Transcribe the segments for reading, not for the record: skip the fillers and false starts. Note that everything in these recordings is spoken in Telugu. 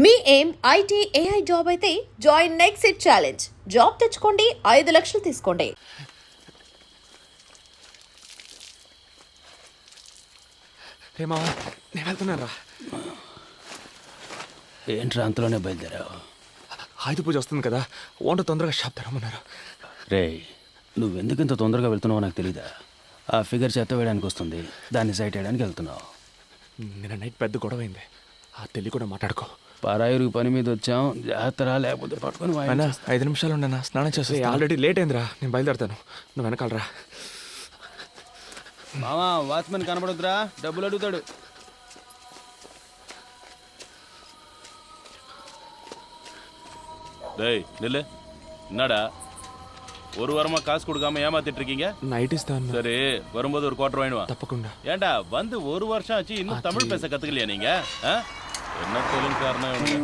మీ ఏం ఐటీ ఏఐ జాబ్ అయితే join next it challenge. Job తెచ్చుకోండి, 5 లక్షలు తీసుకోండి. నేను వెళ్తున్నారా? ఏంట్రా అంతలోనే బయలుదేరావు? ఆయుధ పూజ వస్తుంది కదా, వంట తొందరగా షాప్ తెరమన్నారు. రే, నువ్వెందుకు ఇంత తొందరగా వెళ్తున్నావో నాకు తెలీదా? ఆ ఫిగర్ చెత్త వేయడానికి వస్తుంది, దాన్ని సైట్ వేయడానికి వెళ్తున్నావు. నిన్న నైట్ పెద్ద గొడవ అయింది, ఆ తెలియ కూడా మాట్లాడుకో. పరాయిరుగు పని మీద వచ్చాం, జాగ్రత్త లేకపోతే పట్టుకొని అయినా 5 నిమిషాలు ఉండనా, స్నానం చేస్తే. ఆల్రెడీ లేట్ అయిందిరా, నేను బయలుదేరుతాను, నువ్వు వెనకాలరా. మామా, వాచ్మెన్ కనబడుద్దురా, డబ్బులు అడుగుతాడు. டேய் நில்லு. என்னடா ஒரு வாரமா காசு கொடுக்காம ஏமாத்திட்டு இருக்கீங்க? நைட் இஸ்தான். சரி, வரும்போது ஒரு குவார்டர் வாங்கிடுவா. தப்பకుండా. ஏண்டா வந்து ஒரு வருஷம் ஆச்சு, இன்னும் தமிழ் பேச கத்துக்கலையா நீங்க? என்ன தொழில் காரணம் இவனுக்கு?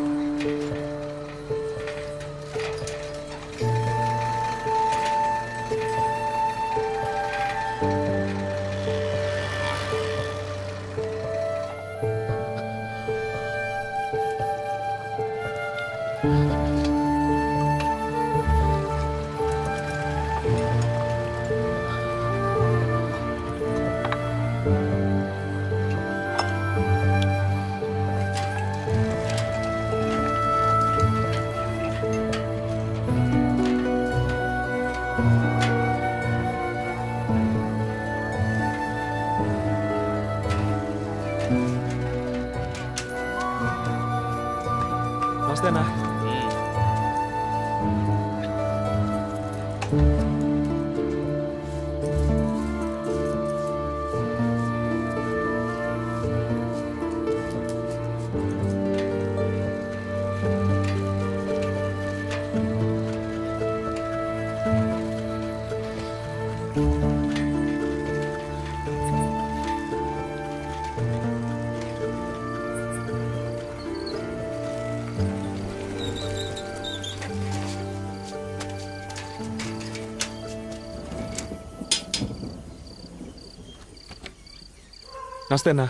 వస్తేనా? నమస్తేనా?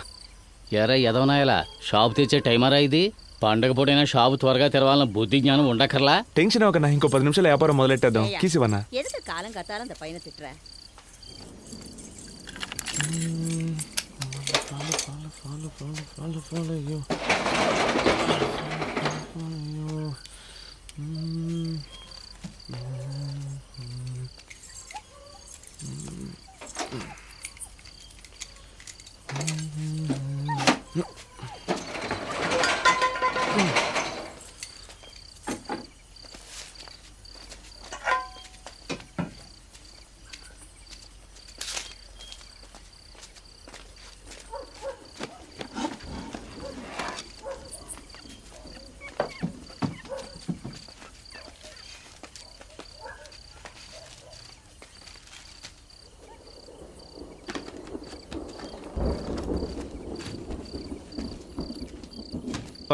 ఎరా ఎదవనాయలా, షాపు తెచ్చే టైమరా ఇది? పండగ పూటైనా షాపు త్వరగా తెరవాలన్న బుద్ధి జ్ఞానం ఉండకర్లా? టెన్షన్ అవ్వకన్నా, ఇంకో 10 నిమిషాలు వ్యాపారం మొదలెట్టేద్దాం. కీసివన్నా? எதுக்கு காலம் கத்தாலும் அந்த பையனை திட்டுற?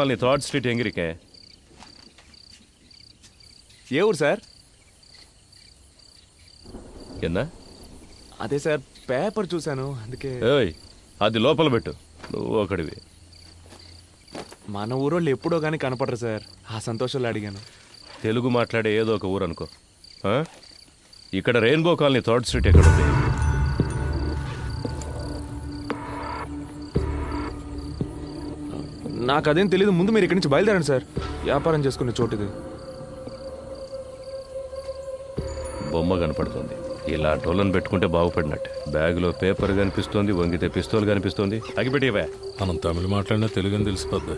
நீ 3rd ஸ்ட்ரீட் எங்க இருக்க? ఏ ఊరు సార్? என்ன? అదే సార్, పేపర్ చూశాను అందుకే. ఏయ్, అది లోపల పెట్టు, నువ్వు ఒకడివి. మన ఊరోళ్ళు ఎప్పుడో కానీ కనపడరు సార్, ఆ సంతోషంలో అడిగాను. తెలుగు మాట్లాడే ఏదో ఒక ఊరు అనుకో. ఇక్కడ రెయిన్బో కాలనీ 3rd స్ట్రీట్ ఎక్కడుంది? నాకు అదేం తెలీదు, ముందు మీరు ఇక్కడి నుంచి బయలుదేరండి సార్, వ్యాపారం చేసుకునే చోటుది. బొమ్మ కనపడుతుంది, ఇలా డోలను పెట్టుకుంటే బాగుపడినట్టు. బ్యాగులో పేపర్ కనిపిస్తోంది, వంగితే పిస్తోల్ కనిపిస్తోంది. అగిపెట్టివే. మనం తమిళ మాట్లాడినా తెలుగు అని తెలిసిపోద్ది.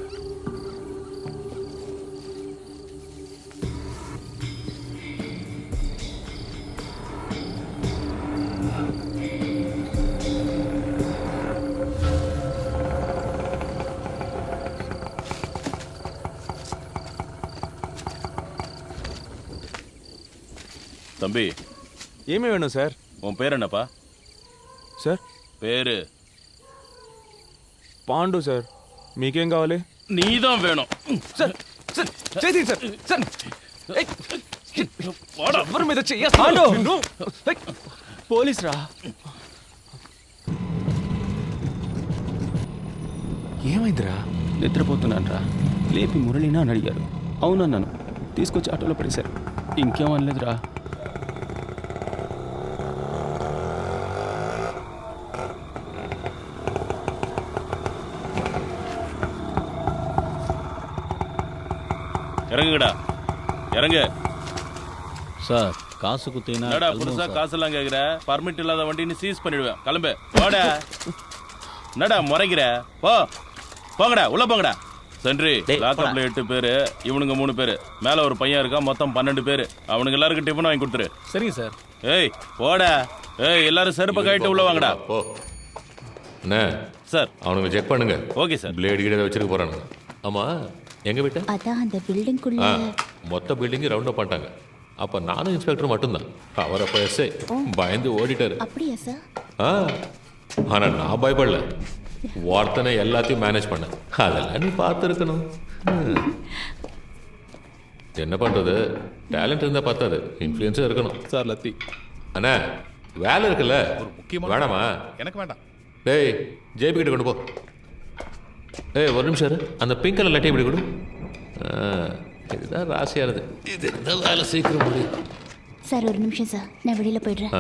தம்பி, ఏమీ వేணும் సార్? உன் பேர் என்னப்பா? సార్ பேரு పాండు సార్. మీకేం కావాలి? நீதான் வேணும். సార్ సార్ చేతి సార్ సార్ ఎవరి మీద పోలీస్ రా. ఏమైందిరా? నిద్రపోతున్నాను రా. లేపి మురళినా అని అడిగారు. అవునన్నాను. తీసుకొచ్చి ఆటోలో పడేశారు. ఇంకేం అనలేదురా. இறங்குங்கடா இறங்கு. சார் காசு குத்தினா என்னடா புதுசா காசெல்லாம் கேக்குற? பர்மிட் இல்லாத வண்டின்னு சீஸ் பண்ணிடுவேன். கிளம்பு போடா. என்னடா முறைக்கிற? போங்கடா உள்ள போங்கடா. சென்ட்ரி லாக்கப்ல 8 பேரு, இவனுங்க 3 பேரு, மேல ஒரு பையன் இருக்கான், மொத்தம் 12 பேரு. அவனுக்கு எல்லாருக்கும் டிஃபன் வாங்கி கொடுத்துரு. சரிங்க சார். ஏய் போடா. ஏய் எல்லாரும் செருப்பை கழிட்டு உள்ள வாங்கடா. போ அண்ணே சார் அவனுங்க செக் பண்ணுங்க. Okay sir. பிளேடு கீழே வச்சிருக்க போறானுங்க. ஆமா எங்க விட்ட? அதான் அந்த பில்டிங்குள்ள மொத்த பில்டிங் ரவுண்ட் அப் பண்ணிட்டாங்க. அப்ப நானும் இன்ஸ்பெக்டர் மட்டும்தான். அவர் அப்ப எஸ்ஐ பயந்து ஓடிட்டாரு. அப்படியா சார்? ஆனா நான் பயப்படல. ஒருத்தனை எல்லாத்தையும் மேனேஜ் பண்ண. அதெல்லாம் நீ பார்த்துருக்கணும். என்ன பண்றது, டேலண்ட் இருந்தா பார்த்தாது, இன்ஃப்ளூயன்ஸும் இருக்கணும். சார் லத்தி. அண்ணா வேலை இருக்குல்ல, வேணாமா? எனக்கு வேண்டாம். டேய் ஜேபி கிட்ட கொண்டு போ. ஏய் ஒரு நிமிஷம் இரு. அந்த பிங்க் கலர் லட்டி இப்படி கொடு. இதுதான் ராசியானது. இது இந்த வேலை சீக்கிரம் முடியும். சார் ஒரு நிமிஷம் சார், நான் வெளியில போயிடுறேன்.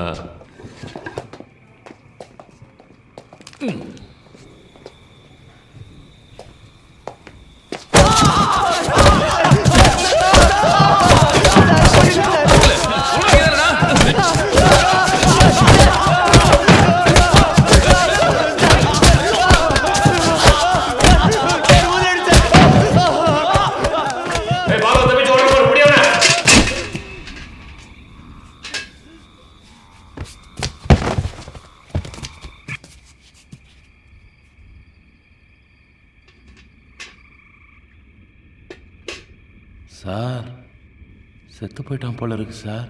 சார் செத்து போயிட்டான் போல இருக்கு சார்.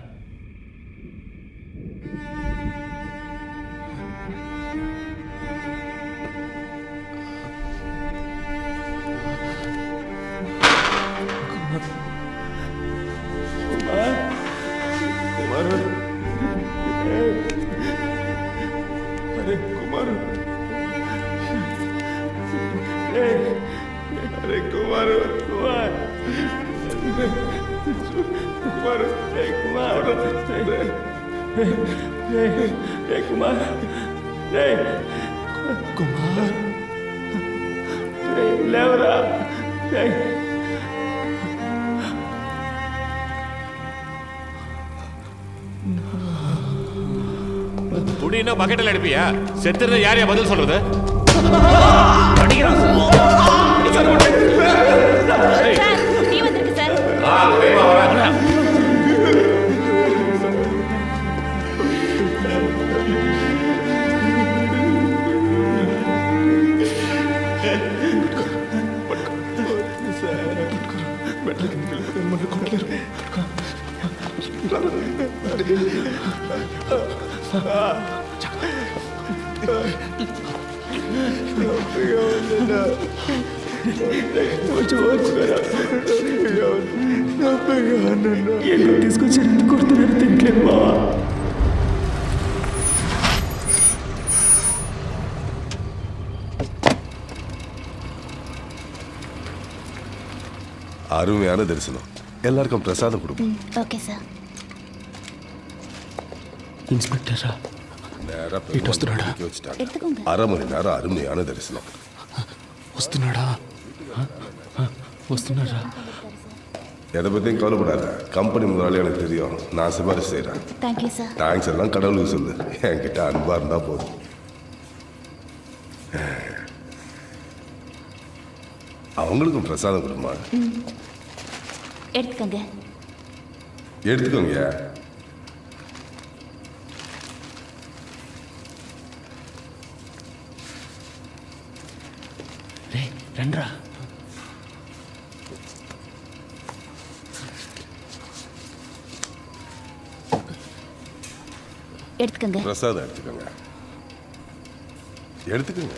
புடினா பக்கெட்டில் எடுப்பியா? செத்துறத யாரையா பதில் சொல்றது? நீ வந்திருக்கு சார். తీసుకొచ్చి కొడుతున్నాడు తింటలేదు బావా. அருமையான தரிசனம். எல்லாருக்கும் பிரசாதம் கொடுப்போம். Okay sir. இன்ஸ்பெக்டரா நேரா వస్తున్నాడా? எடுத்துக்கோங்க. 1/2 மணி நேரம் அருமையான தரிசனம். వస్తున్నాడా? వస్తున్నారా? எதை பற்றியும் கவலைப்படாத. கம்பெனி முதலாளி எனக்கு தெரியும். நான் சிபாரிசு செய்கிறேன். Thank you sir. தேங்க்ஸ் எல்லாம் கடவுளுக்கு சொல்லு. என்கிட்ட அன்பாக இருந்தால் போதும். அவங்களுக்கும் பிரசாதம் கொடுமா. எடுத்துக்கோங்க. எடுத்துக்கோங்க. రండ్రా. எடுத்துக்கோங்க. பிரசாதம் எடுத்துக்கோங்க. எடுத்துக்கோங்க.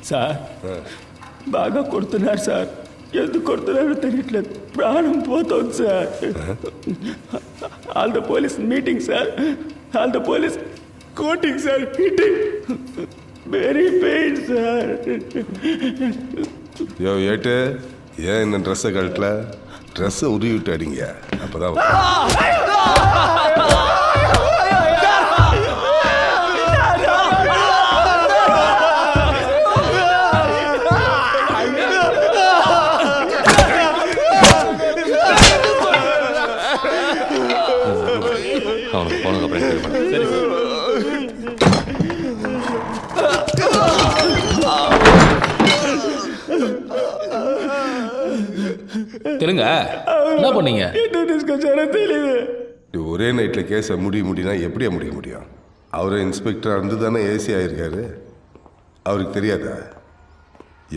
సార్ బాగా కొడుతున్నారు సార్. ఎందుకు కొడుతున్నారో తెలియట్లేదు. ప్రాణం పోతుంది sir. All the police meeting sir. All the police coating sir hitting very pain sir. யோ ஏட்டு ஏன் இந்த ட்ரெஸ்ஸை கழட்டல? ட்ரெஸ்ஸை உருவி விட்டு அடிங்க, அப்பதான் அவனுக்கு போனதுக்கு அப்புறம் சரி பண்ணு. சரி சார். தெலுங்க என்ன பண்ணீங்க? ஒரே நைட்டில் கேஸை முடினா எப்படியா முடிய முடியும்? அவரை இன்ஸ்பெக்டராக இருந்து தானே ஏசி ஆகியிருக்காரு. அவருக்கு தெரியாதா?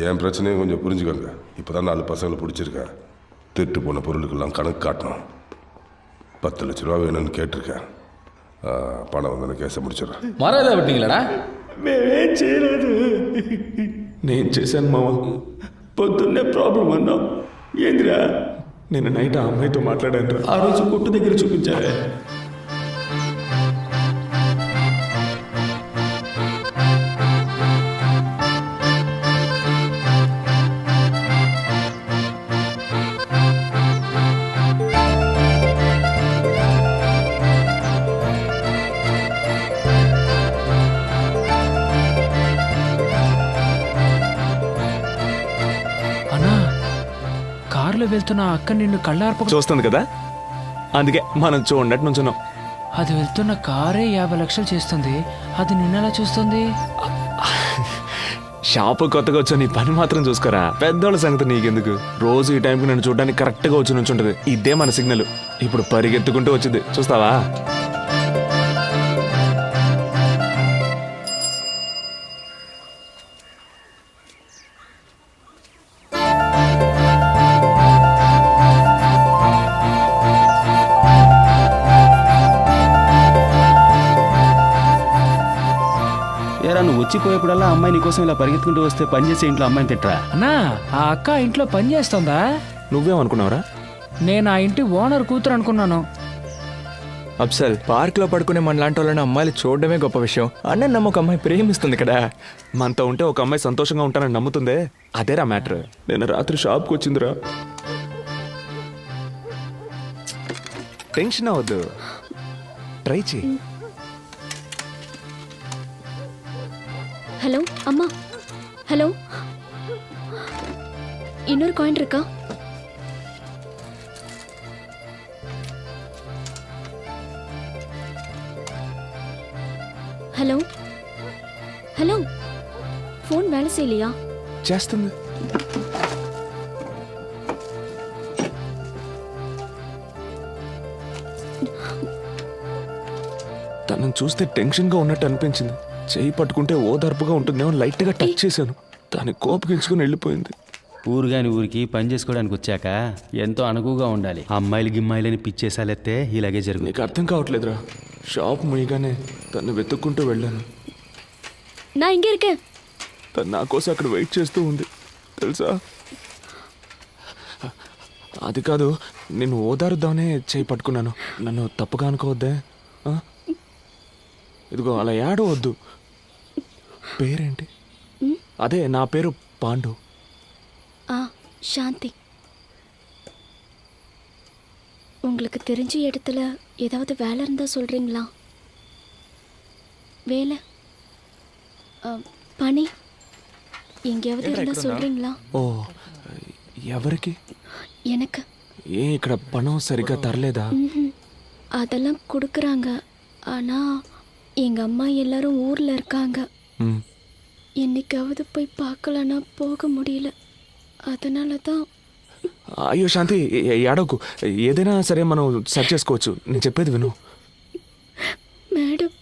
என் பிரச்சனையும் கொஞ்சம் புரிஞ்சுக்கோங்க. இப்போ தான் 4 பசங்களை பிடிச்சிருக்கேன். திருட்டு போன பொருளுக்கெல்லாம் கணக்கு காட்டணும். 10 லட்ச ரூபா வேணும்னு கேட்டிருக்கேன். పణం ఉందని కేసు ముడిచారు. మరేదా పెట్టింగలడా? మేమేం చేయలేదు. నేను చేశాను మామ. పొద్దున్నే ప్రాబ్లం అన్నాం. ఏందిరా? నేను నైట్ ఆ అమ్మాయితో మాట్లాడాను. ఆ రోజు కొట్టు దగ్గర చూపించారే. కారులో వెళ్తున్న అక్క నిన్ను కళ్ళార్ప చూస్తుంది కదా, అందుకే మనం చూడనట్టు నుంచున్నాం. అది వెళ్తున్న కారే 50 లక్షలు చేస్తుంది, అది నిన్నెలా చూస్తుంది? షాపు కొత్తగా వచ్చా, నీ పని మాత్రం చూసుకోరా. పెద్దోళ్ళ సంగతి నీకెందుకు? రోజు ఈ టైంకి నన్ను చూడడానికి కరెక్ట్గా వచ్చి నుంచుంటది. ఇదే మన సిగ్నల్. ఇప్పుడు పరిగెత్తుకుంటూ వచ్చింది, చూస్తావా? నువ్వు వచ్చిపోయేప్పుడల్లా అమ్మాయి నీకోసం ఇలా పరిగెత్తుకుంటూ వస్తే పని చేసే ఇంట్లో అమ్మాయిని తిట్టరా? అన్నా, ఆ అక్క ఇంట్లో పని చేస్తుందా? నువ్వేమనుకున్నావురా? నేను ఆ ఇంటి ఓనర్ కూతురు అనుకున్నాను. అప్సల్, పార్క్ లో పడుకునే మన లాంటి వాళ్ళని అమ్మాయిలు చూడడమే గొప్ప విషయం. అన్న నమ్మ ఒక అమ్మాయి ప్రేమిస్తుంది కదా. మనతో ఉంటే ఒక అమ్మాయి సంతోషంగా ఉంటానని నమ్ముతుందే, అదేరా మ్యాటర్. నేను రాత్రి షాప్కి వచ్చిందిరా. టెన్షన్ అవ్వద్దు, ట్రై చేయి. ஹலோ அம்மா, ஹலோ, இன்னொரு காயின் இருக்கா? హలో హలో, ఫోన్ వేళ చేయలేయా? చేస్తుంది. తనను చూస్తే టెన్షన్గా ఉన్నట్టు అనిపించింది. చేయి పట్టుకుంటే ఓదార్పుగా ఉంటుందేమో లైట్గా టచ్ చేశాను. దాన్ని కోపగించుకుని వెళ్ళిపోయింది. ఊరు కాని ఊరికి పని చేసుకోవడానికి వచ్చాక ఎంతో అనుకువగా ఉండాలి. అమ్మాయిలు గిమ్మాయిలని పిచ్చేసాలెత్తే ఇలాగే జరుగుతుంది. నీకు అర్థం కావట్లేదురా. షాప్ ముయ్యగానే తను వెతుక్కుంటూ వెళ్ళాను. నా ఇంకే ఇరుకే. తను నా కోసం అక్కడ వెయిట్ చేస్తూ ఉంది తెలుసా. అది కాదు, నేను ఓదారుద్దామనే చేయి పట్టుకున్నాను. నన్ను తప్పుగా అనుకోవద్దే. ఇదిగో అలా ఏడవద్దు. పేరేంటి? అదే నా పేరు పాండు. சாந்தி. உங்களுக்கு தெரிஞ்ச இடத்துல ஏதாவது வேலை இருந்தா சொல்றீங்களா? வேலை, పని எங்கேயாவது இருந்தா சொல்றீங்களா? ఓ, ఎవరికి? எனக்கு. ఏ ఇక్కడ పణం సరిగ్గా తరలేదా? அதெல்லாம் கொடுக்குறாங்க. ஆனா எங்க அம்மா எல்லாரும் ஊர்ல இருக்காங்க. என்னைக்காவது போய் பார்க்கலன்னா போக முடியல. அதனால தான். అయ్యో శాంతి, ఏడవకు. ఏదైనా సరే మనం సెర్చ్ చేసుకోవచ్చు. నేను చెప్పేది విను. மேடம்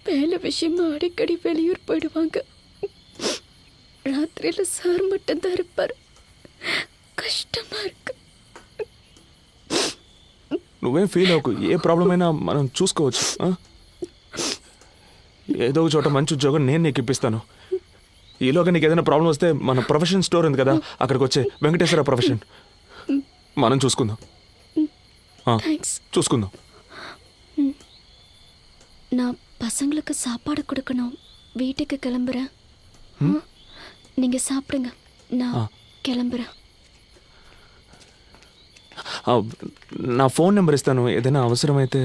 வேலை விஷயமா அடிக்கடி வெளியூர் போயிடுவாங்க. ராத்திரியில் சார் மட்டும்தான் இருப்பார். கஷ்டமா இருக்கு. నువ్వేం ఫీల్ అవ్వకు. ఏ ప్రాబ్లం అయినా మనం చూసుకోవచ్చు. ఏదో ఒక చోట మంచి ఉద్యోగం నేను నీకు ఇప్పిస్తాను. ఈలోగా నీకు ఏదైనా ప్రాబ్లం వస్తే మన ప్రొఫెషన్ స్టోర్ ఉంది కదా, అక్కడికి వచ్చే వెంకటేశ్వర ప్రొఫెషన్ మనం చూసుకుందాం. చూసుకుందాం. நான் பசங்களுக்கு சாப்பாடு கொடுக்கணும். வீட்டுக்கு கிளம்புறேன். நீங்க சாப்பிடுங்க, நான் கிளம்புறேன். నా ఫోన్ నెంబర్ ఇస్తాను, ఏదైనా అవసరమైతే.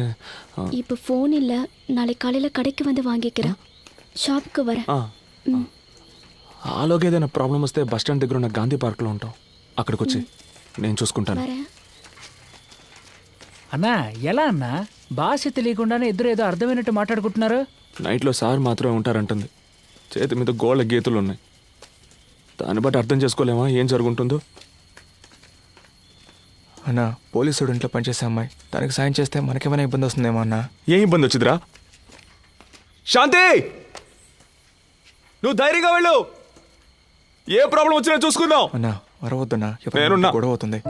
இப்போ ఫోన్ இல்ல, நாளைக்கு காலையில கடைக்கு வந்து வாங்கிக்கிறேன். షాప్కి வரேன். ఆలోగా ఏదైనా ప్రాబ్లం వస్తే బస్ స్టాండ్ దగ్గర ఉన్న గాంధీ పార్క్లో ఉంటాం, అక్కడికి వచ్చి నేను చూసుకుంటాను. வரேன். అన్నా ఎలా అన్నా? భాష తెలియకుండానే ఇద్దరు ఏదో అర్థమైనట్టు మాట్లాడుకుంటున్నారు. నైట్లో సార్ మాత్రమే ఉంటారంటుంది. చేతి మీద గోళ్ళ గీతలు ఉన్నాయి. దాన్ని బట్టి అర్థం చేసుకోలేమా ఏం జరుగుతుందో. అన్నా, పోలీసుడు ఇంట్లో పనిచేసే అమ్మాయి, తనకి సాయం చేస్తే మనకేమైనా ఇబ్బంది వస్తుందేమో అన్నా. ఏం ఇబ్బంది వచ్చిందిరా? శాంతి, నువ్వు ధైర్యంగా వెళ్ళు, ఏ ప్రాబ్లం వచ్చినా చూసుకుందాం. అన్నా అరవద్దన్నా, నేనున్నా. గొడవ అవుతుంది.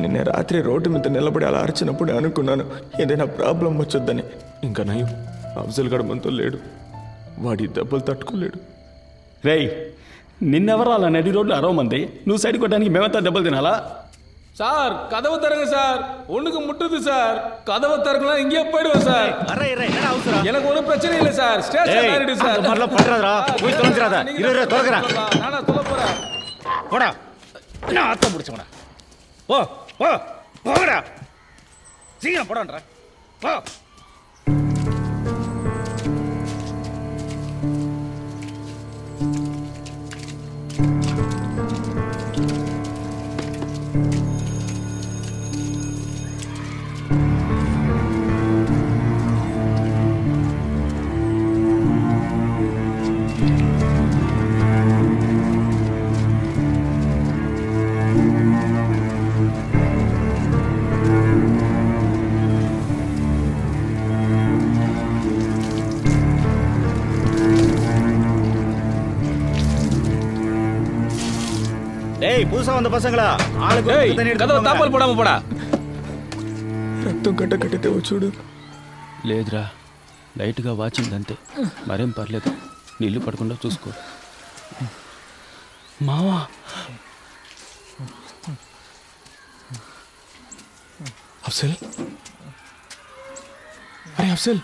నిన్న రాత్రి రోడ్డు మీద నిలబడి అలా అరిచినప్పుడు అనుకున్నాను ఏదైనా ప్రాబ్లం వచ్చొద్దని. ఇంకా నయం, అఫ్జల్ గడ మనతో లేడు, వాడి దెబ్బలు తట్టుకోలేడు. రేయ్, నిన్నెవరు అలా నడి రోడ్లు అరవమంది? నువ్వు సైడ్ కొట్టడానికి మేమంతా దెబ్బలు తినాలా? சார் கதவு தரங்க சார், ஒண்ணுக்கு முட்டுது சார். கதவை திறக்கலாம், இங்கே போயிடுவோம் சார். எனக்கு ஒரு பிரச்சனை இல்லை சார். ஸ்டேஷன் ஆயிடுது சார். நானா சொல்ல போறேன். போடா, நான் ஆத்த முடிச்சவனா. போ போ போடா, சீக்கிரம் போடான்றா, போ. புதுசா வந்த பசங்களா, கதவை தாப்பல் போடாம போடா. రక్తం కట్ట కట్టితే చూడు. లేదురా, లైట్గా వాచిందంతే, మరేం పర్లేదు. నీళ్లు పడకుండా చూసుకో. మావా, అఫ్జల్, అరే అఫ్జల్,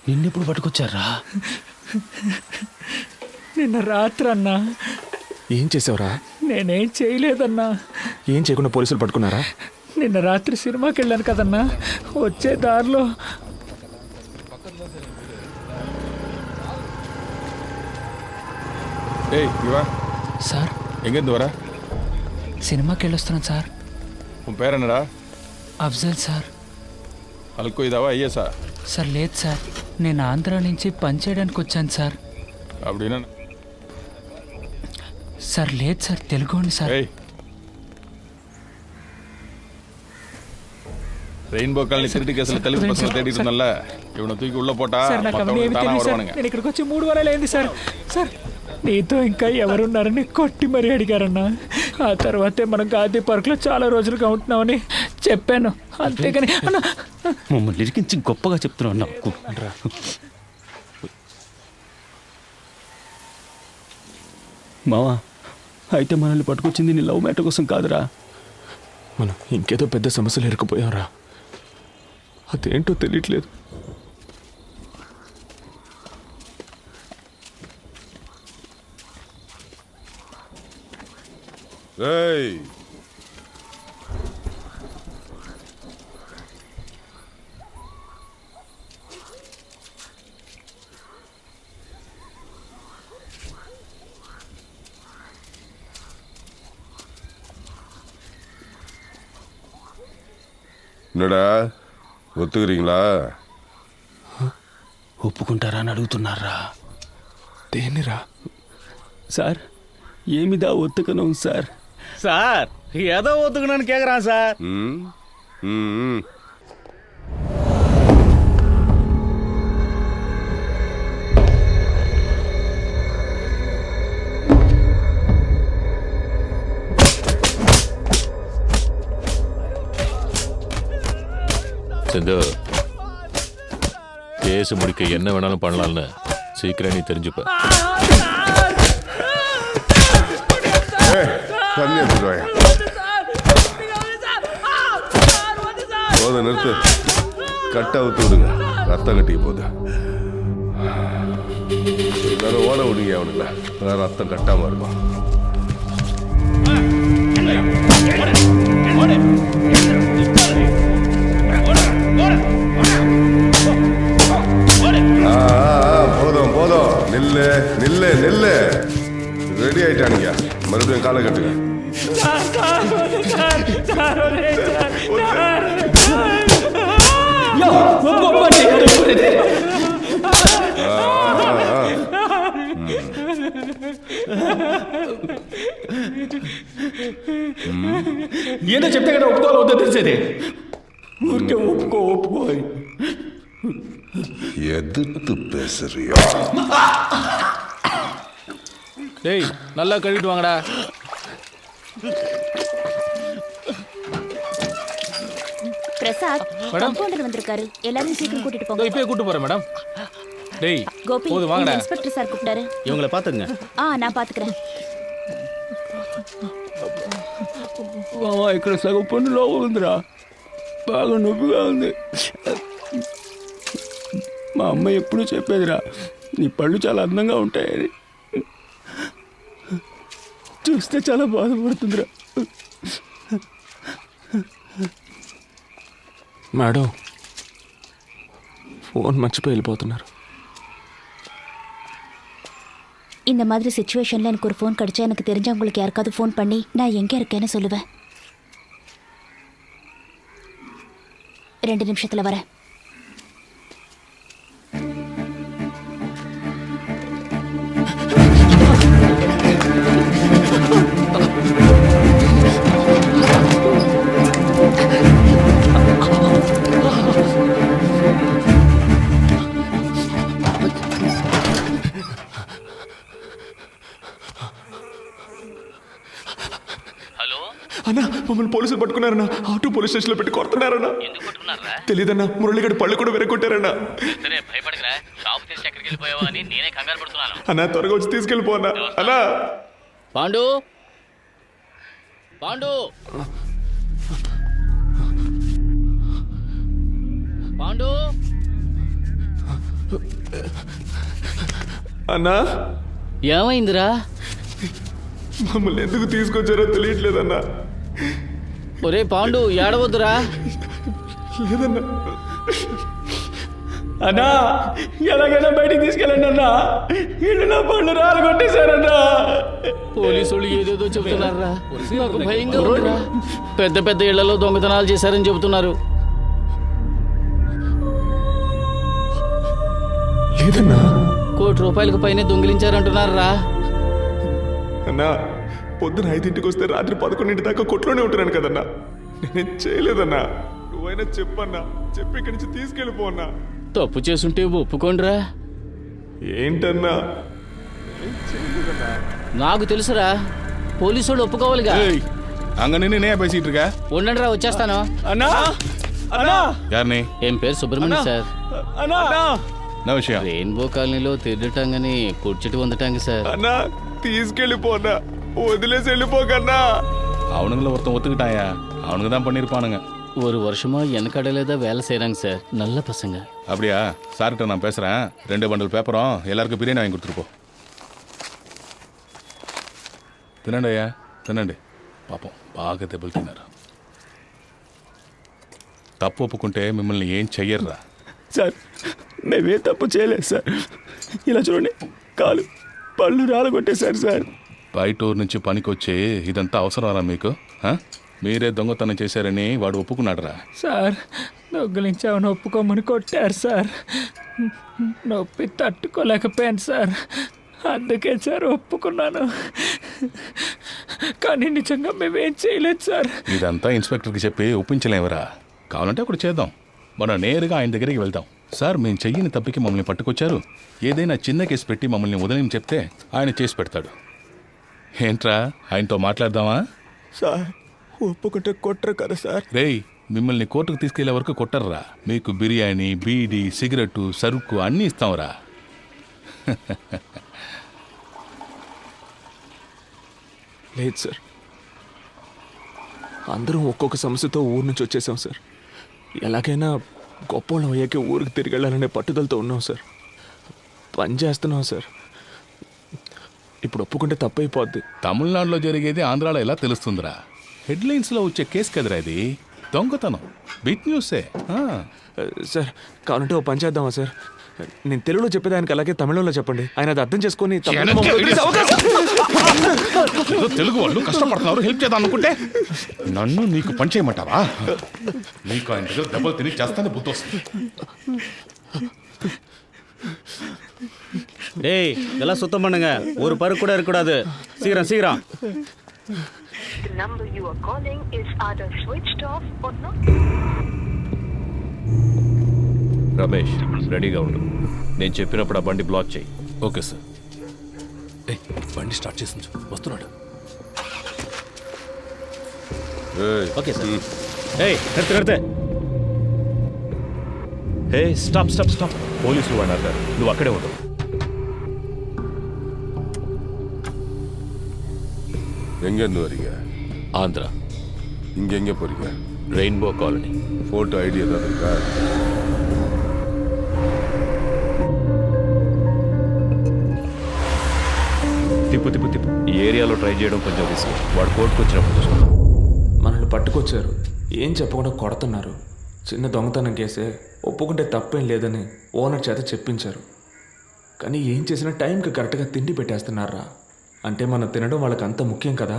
నిన్నెప్పుడు పట్టుకొచ్చారా? నిన్న రాత్రి అన్నా. ఏం చేసావురా? నేనేం చేయలేదన్నా. ఏం చేయకుండా పోలీసులు పట్టుకున్నారా? నిన్న రాత్రి సినిమాకి వెళ్ళాను కదన్నా, వచ్చే దారిలో సార్ எங்கேருந்து வர? సినిమాకి వెళ్ళొస్తున్నాను సార్. உன் பேர் என்னடா? అఫ్జల్ సార్. అల్కో ఇదావా అయ్యేసా? సార్ లేదు సార్, నేను ఆంధ్ర నుంచి పని చేయడానికి వచ్చాను సార్. அப்படின்னா సార్ లేదు సార్, తెలుగోండి సార్. ரெயின்போ காலனி திருட்டு கேஸில் தெலுங்கு பசங்களை தேடிட்டு இருந்தல, இவனை தூக்கி உள்ள போட்டா సార్ నాకు అవన్నీ ఏమి తెలియదు సార్. నేను ఇక్కడికి వచ్చి 3 వారాలు అయింది సార్. సార్ నీతో ఇంకా ఎవరున్నారని కొట్టి మరీ అడిగారన్నా. ఆ తర్వాతే మనం గాంధీ పార్క్లో చాలా రోజులుగా ఉంటున్నామని చెప్పాను, అంతేగాని అన్నా మమ్మల్ని ఇరికించి గొప్పగా చెప్తున్నావు నాకు. మావా, అయితే మనల్ని పట్టుకొచ్చింది నీ లవ్ మ్యాటర్ కోసం కాదురా. మనం ఇంకేదో పెద్ద సమస్యలు ఎరుకుపోయావురా, అదేంటో తెలియట్లేదు. ఏయ్, என்னடா ஒத்துக்கிறீங்களா? ఒప్పుకుంటారా అని అడుగుతున్నారా? దేనిరా? సార్, ఏమిదా ఒత్తుకనం సార్? சார் ஏதோ ஒத்துக்கணும்னு கேட்குறான் சார். ம் ம் செந்து, கேஸ் முடிக்க என்ன வேணாலும் பண்ணலாம்னு சீக்கிரம் நீ தெரிஞ்சுப்ப. தண்ணி எடுத்துருவாங்க போதும் நிறுத்து கட்டை அவுத்து விடுங்க ரத்தம் கட்டிக்க போகுது எல்லாரும் ஓட விடுங்க அவனுங்கள ரத்தம் கட்டாம இருக்கும் போதும் போதும் நில்லு நில்லு நில்லு ரெடி ஆயிட்டானுங்க மறுபடியும் காலை கட்டுங்க ఏదో చెప్తే కదా ఒప్పుకోవాలి వద్దో తెలిసేది ఊరికే ఒప్పుకో எதிர்த்து பேசுறியா டேய் நல்லா கழுவிட்டு வாங்கடா பிரசாத் கம்பவுண்டர் வந்திருக்காரு எல்லாரும் சீக்கிரம் கூட்டிட்டு போங்க இப்பயே கூட்டு போறேன் மேடம் டேய் கோபி போது வாங்கடா இன்ஸ்பெக்டர் சார் கூப்பிட்டாரு இவங்கள பாத்துங்க. நான் பாத்துக்கிறேன் ఇక్కడ సగం పన్నులో ఉందిరా బాగా నొప్పిగా ఉంది మా అమ్మ ఎప్పుడూ చెప్పేదిరా నీ పళ్ళు చాలా అందంగా ఉంటాయని చూస్తే చాలా బాధపడుతుందిరా మేడం ఫోన్ మర్చిపోయి వెళ్ళిపోతున్నారు. இந்த மாதிரி சிச்சுவேஷன்ல எனக்கு ஒரு ஃபோன் கிடைச்சா எனக்கு தெரிஞ்சவங்களுக்கு யாருக்காவது ஃபோன் பண்ணி நான் எங்க இருக்கேன்னு சொல்லுவேன். 2 நிமிஷத்துல வரேன். అన్నా మమ్మల్ని పోలీసులు పట్టుకున్నారన్నా ఆటో పోలీస్ స్టేషన్లో పెట్టి కొడుతున్నారన్నా. తెలీదన్నా మురళిగడి పళ్ళు కూడా వెరగొట్టారన్నా. అన్నా త్వరగా వచ్చి తీసుకెళ్ళిపో అన్నా. అన్నా పాండు పాండు పాండు అన్నా ఏమైందిరా? మమ్మల్ని ఎందుకు తీసుకొచ్చారో తెలియట్లేదన్నా. ఒరే పాండు ఏడవద్దురా. లేదన్నా. అన్నా ఎలాగైనా బయటికి తీసుకెళ్ళండి అన్నా ఇల్లు నా పళ్ళు రాలు కొట్టేశారన్నా. పోలీసులు ఏదేదో చెబుతున్నారా? నాకు భయంగా ఉందిరా. పెద్ద పెద్ద ఇళ్లలో దొంగతనాలు చేశారని చెబుతున్నారు. లేదన్నా. ₹1 కోటి పైనే దొంగిలించారంటున్నారా? అన్నా పొద్దున 5ంటికి వస్తే రాత్రి 11 దాకా కొట్లోనే ఉంటున్నాను కదన్నా. నేనేం చేయలేదన్నా. నువ్వైనా చెప్పన్నా, చెప్పి ఇక్కడి నుంచి తీసుకెళ్ళిపో అన్నా. తప్పు చేసుంటే ఒప్పుకోండిరా. ఏంటన్నా? నాకు తెలుసురా, పోలీసు వాళ్ళు ఒప్పుకోవాలిగా. அங்க நின்று பேசிட்டு இருக்க ఉండండి రా, వచ్చేస్తాను. అన్నా అన్నా யாருனே ఏం పేరు? సుబ్రహ్మణ్యం సార్. అన్నా என்ன விஷயம் రెయిన్బో కాలనీలో తిరగటాంగని కుర్చీటి వందటాంగి సార్. అన్నా తీసుకెళ్ళిపో అన్నా, వదిలేసి వెళ్ళిపోకన్నా. அவனுங்கள ஒருத்தன் ஒத்துக்கிட்டாயா அவனுங்க தான் பண்ணியிருப்பானுங்க. ஒரு வருஷமா எனக்கடையில வேலை செய்கிறாங்க சார். நல்ல பசங்க. அப்படியா? சார்கிட்ட நான் பேசுகிறேன். 2 பண்டல் பேப்பரும் எல்லாருக்கும் பிரியாணி வாங்கி கொடுத்துருப்போம். తినండి అయ్యా తినండి. పాపం బాగా దెబ్బలు తిన్నారు. తప్పు ఒప్పుకుంటే మిమ్మల్ని ఏం చెయ్యర్రా. సార్ మేమే తప్పు చేయలేదు సార్. ఇలా చూడండి, కాలు పళ్ళు రాలగొట్టేశారు సార్. బయట ఊరు నుంచి పనికొచ్చి ఇదంతా అవసరమరా మీకు? మీరే దొంగతనం చేశారని వాడు ఒప్పుకున్నాడురా. సార్ దొంగిలించామని ఒప్పుకోమని కొట్టారు సార్. నొప్పి తట్టుకోలేకపోయాను సార్, అందుకే సార్ ఒప్పుకున్నాను. కానీ నిజంగా మేమేం చేయలేదు సార్. ఇదంతా ఇన్స్పెక్టర్కి చెప్పి ఒప్పించలేవరా. కావాలంటే అక్కడ చేద్దాం. మనం నేరుగా ఆయన దగ్గరికి వెళ్దాం. సార్ మేము చెయ్యని తప్పికి మమ్మల్ని పట్టుకొచ్చారు, ఏదైనా చిన్న కేసు పెట్టి మమ్మల్ని వదిలిని చెప్తే ఆయన చేసి పెడతాడు. ఏంట్రా ఆయనతో మాట్లాడదామా? సార్ ఒప్పుకుంటే కొట్టరు కదా సార్. రేయ్, మిమ్మల్ని కోర్టుకు తీసుకెళ్లే వరకు కొట్టర్రా. మీకు బిర్యానీ, బీడీ, సిగరెట్టు, సరుకు అన్నీ ఇస్తాంరా. లేదు సార్, అందరం ఒక్కొక్క సమస్యతో ఊరు నుంచి వచ్చేసాం సార్. ఎలాగైనా గొప్పవాళ్ళం అయ్యాకే ఊరికి తిరిగి వెళ్ళాలనే పట్టుదలతో ఉన్నాం సార్. పని చేస్తున్నాం సార్. ఇప్పుడు ఒప్పుకుంటే తప్పైపోద్ది. తమిళనాడులో జరిగేది ఆంధ్రాలో ఎలా తెలుస్తుందిరా? హెడ్లైన్స్లో వచ్చే కేసు కదరా ఇది. దొంగతనం బిగ్ న్యూసే. సార్ కావాలంటే ఓ పని చేద్దామా సార్? నేను తెలుగులో చెప్పేదానికి అలాగే తమిళంలో చెప్పండి. ఆయన అది అర్థం చేసుకొని ఏదో తెలుగు వాళ్ళు కష్టపడుతున్నారు, హెల్ప్ చేద్దాం అనుకుంటే నన్ను నీకు పని చేయమంటావా? నీకు ఆయన దగ్గర దెబ్బలు తిని చేస్తానే బుద్ధి వస్తుంది. டேய் இதெல்லாம் சுத்தம் பண்ணுங்க, ஒரு பருக்கு கூட இருக்கக்கூடாது. சீக்கிரம் சீக்கிரம். The number you are calling is either switched off or not. Ramesh రెడీగా ఉండు. నేను చెప్పినప్పుడు ఆ బండి బ్లాక్ చేయి. Okay sir. బండి స్టార్ట్ చేసి వస్తున్నాడు. Okay sir. ఏయ్ నిறுத்து నిறுத்து. హే స్టాప్ స్టాప్ స్టాప్. పోలీసులు వాడారు, నువ్వు అక్కడే ఉండు. எங்கேருந்து வரீங்க? ஆந்திரா. இங்கே எங்கே போறீங்க? Rainbow colony. ஃபோட்டோ ஐடி ஏதாவது இருக்கா? తిప్పు తిప్పు తిప్పు. ఈ ఏరియాలో ట్రై చేయడం కొంచెం రిస్క్. వాడు కోర్టుకు వచ్చినప్పుడు చూసుకుందాం. మనల్ని పట్టుకొచ్చారు, ఏం చెప్పకుండా కొడుతున్నారు. చిన్న దొంగతనం కేసే, ఒప్పుకుంటే తప్పేం లేదని ఓనర్ చేత చెప్పించారు. కానీ ఏం చేసినా టైంకి కరెక్ట్గా తిండి పెట్టేస్తున్నారా? అంటే మనం తినడం వాళ్ళకి అంత ముఖ్యం కదా.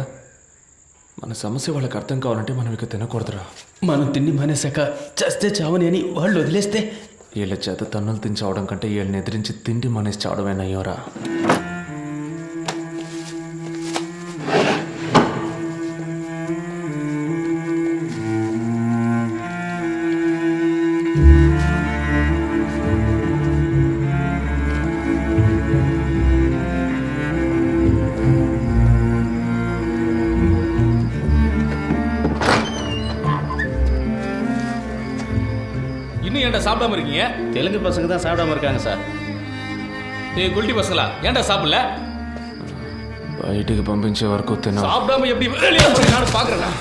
మన సమస్య వాళ్ళకి అర్థం కావాలంటే మనం ఇక తినకూడదురా. మనం తిండి మానేశాక చస్తే చావని అని వాళ్ళు వదిలేస్తే వీళ్ళ చేత తన్నులు తిని చావడం కంటే వీళ్ళని ఎదిరించి తిండి మానేసి చావడమేనయ్యోరా. இன்னும் ஏன்டா சாப்பிடாம இருக்கீங்க? தெலுங்கு பசங்க தான் சாப்பிடாம இருக்காங்க சார். ஏய் குல்டி பசங்களா, ஏன்டா சாப்பிடல? బయటికి పంపించే వరకు తిన. சாப்பிடாம எப்படி வெளியே போறீங்க நான் பாக்குறேன்.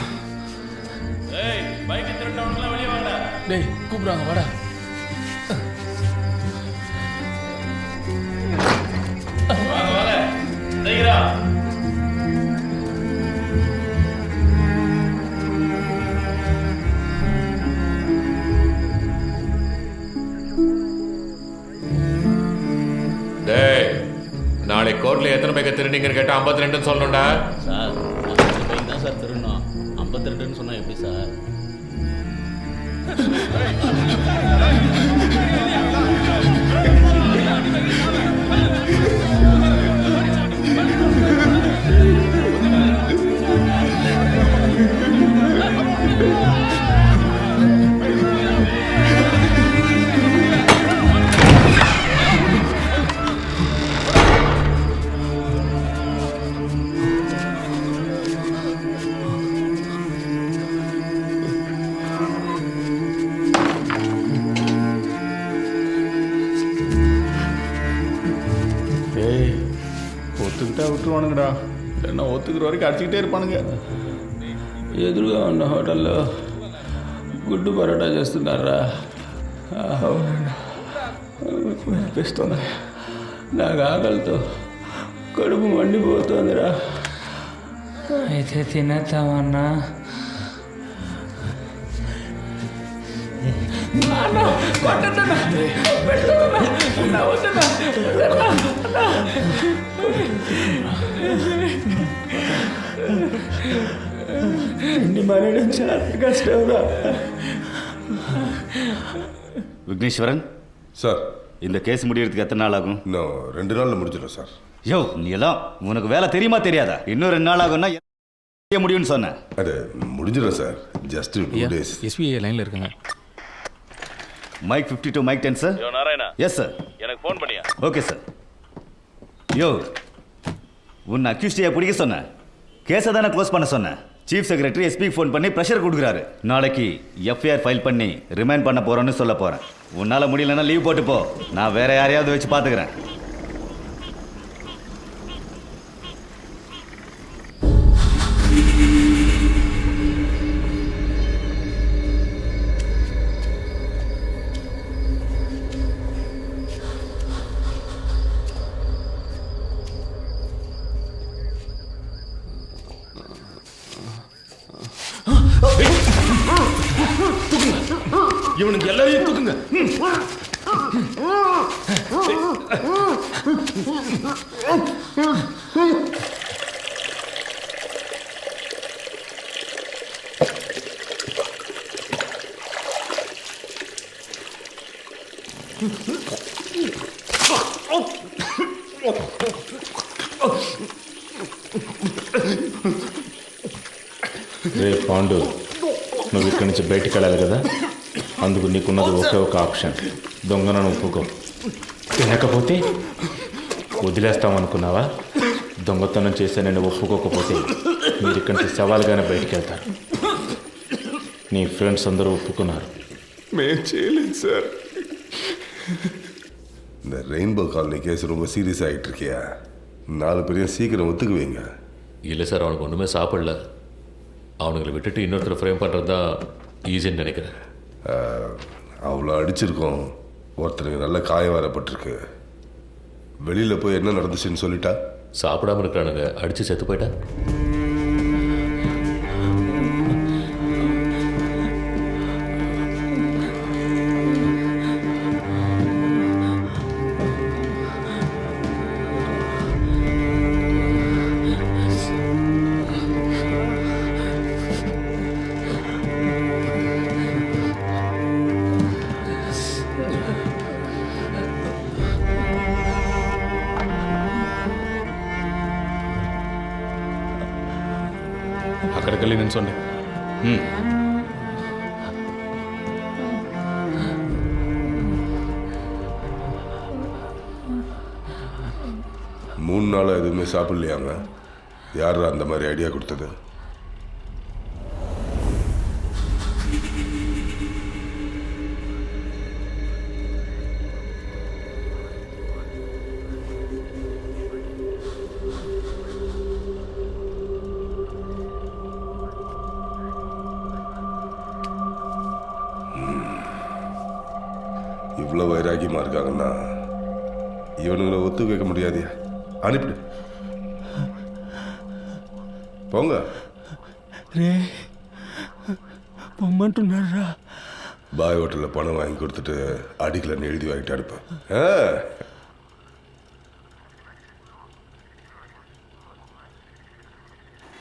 ஏய் பைக் திருட்டவங்களா வெளியே வாடா. டேய் கூப்பிடுறாங்க வாடா. வாங்க வாங்க. டேய்ரா. நாளை கோர்ட்ல எத்தனை பேருக்கு திருநீங்கன்னு கேட்டா 52 சொல்லணும்டா. சார் 50 பைக் தான் சார் திருடணும். 52ன்னு சொன்னா எப்படி சார்? ஒத்துக்கிட்டா விட்டுருவானுங்கடா, இல்லைன்னா ஒத்துக்கிற வரைக்கும் அடிச்சுக்கிட்டே இருப்பானுங்க. ఎదురుగా ఉన్న హోటల్లో గుడ్డు పరోటా చేస్తున్నారా? అవునండి, అనిపిస్తుంది. నాకు ఆకలితో కడుపు మండిపోతుందిరా. అయితే తినేద్దామన్నా. விக்னேஸ்வரன் சார், இந்த கேஸ் முடியறதுக்கு எத்தனை நாள் ஆகும்? இன்னும் 2 நாளில் முடிஞ்சிடும் சார். யோ நீ எல்லாம் உனக்கு வேலை தெரியுமா தெரியாதா? இன்னும் 2 நாள் ஆகும்னா முடியும்னு சொன்னேன். அது முடிஞ்சிடும் சார். Just 2 days. எஸ்பிஐ லைனில் இருக்காங்க. Mike 52 mike 10 sir. யோ நாராயணா. Yes sir. எனக்கு ஃபோன் பண்ணியா? Okay sir. யோ உன்னை அக்யூஸ்டியை பிடிக்க சொன்னேன், கேஸை தானே க்ளோஸ் பண்ண சொன்னேன். சீஃப் செக்ரட்டரி எஸ்பிக்கு ஃபோன் பண்ணி ப்ரெஷர் கொடுக்குறாரு. நாளைக்கு எஃப்ஐஆர் ஃபைல் பண்ணி ரிமைண்ட் பண்ண போகிறோன்னு சொல்ல போகிறேன். உன்னால் முடியலன்னா லீவ் போட்டு போ, நான் வேற யாரையாவது வச்சு பார்த்துக்கிறேன். இவனுக்கு எல்லாரையும் தூக்குங்க. రే పాండు, నువ్వు ఇక్కడి నుంచి బయటికి వెళ్ళాలి కదా, అందుకు నీకున్నది ఒకే ఒక ఆప్షన్, దొంగను ఒప్పుకో. తినకపోతే వదిలేస్తామనుకున్నావా? దొంగతనం చేస్తే నేను ఒప్పుకోకపోతే మీరు ఇక్కడి నుంచి సవాల్గానే బయటికి వెళ్తారు. నీ ఫ్రెండ్స్ అందరూ ఒప్పుకున్నారు. మేము చేయలేదు సార్. இந்த ரெயின்போ காலனி கேஸ் ரொம்ப சீரியஸ் ஆகிட்டு இருக்கியா? 4 பேரையும் சீக்கிரம் ஒத்துக்குவீங்க. இல்லை சார், அவனுக்கு ஒன்றுமே சாப்பிடல. அவனுங்களை விட்டுட்டு இன்னொருத்தர் ஃப்ரேம் பண்ணுறது தான் ஈஸின்னு நினைக்கிறேன். அவ்வளோ அடிச்சிருக்கோம், ஒருத்தருக்கு நல்ல காயம் வரப்பட்டிருக்கு. வெளியில் போய் என்ன நடந்துச்சுன்னு சொல்லிட்டா? சாப்பிடாம இருக்கிறானுங்க, அடித்து செத்து போயிட்டா. అక్కడికి వెళ్ళి నిల్చోండి. மூணு நாளாக எதுவுமே சாப்பிட்லையாங்க? யார் அந்த மாதிரி ஐடியா கொடுத்தது? இவ்வளோ வைராக்கியமாக இருக்காங்கன்னா இவனுங்களை ஒத்து வைக்க முடியாதியா? அனுப்பிடு, போங்க. రే పొమ్మంటున్నారా? பாய் ஹோட்டலில் பணம் வாங்கி கொடுத்துட்டு அடிக்கலன்னு எழுதி வாங்கிட்டு அனுப்பேன்.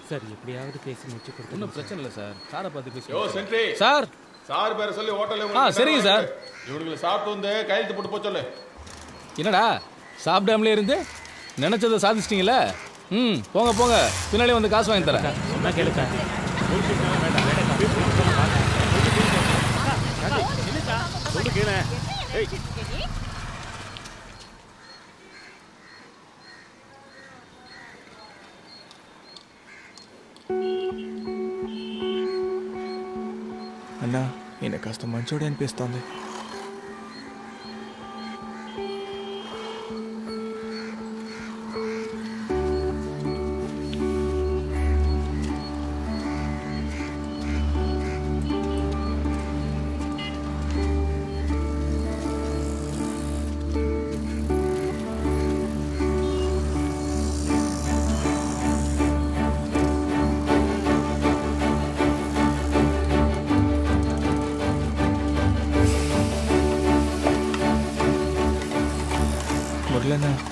சார் எப்படியாவது பேசி முடிச்சு கொடுத்து. ஒன்றும் பிரச்சனை இல்லை சார், சாரை பார்த்து பேசி. யோ சென்ட்ரி சார், சார் பேரை சொல்லி ஹோட்டலில். சரிங்க சார். இவனுங்களை சாப்பிட்டு வந்து கையெழுத்து போட்டு போக சொல்லு. என்னடா சாப்பிடாமலே இருந்து நினைச்சதை சாதிச்சிட்டீங்களே? போங்க போங்க, பின்னாடி வந்து காசு வாங்கி தரேன். சொன்னா கேளு சார். అన్నా, ఈయన కాస్త మంచోడే అనిపిస్తోంది.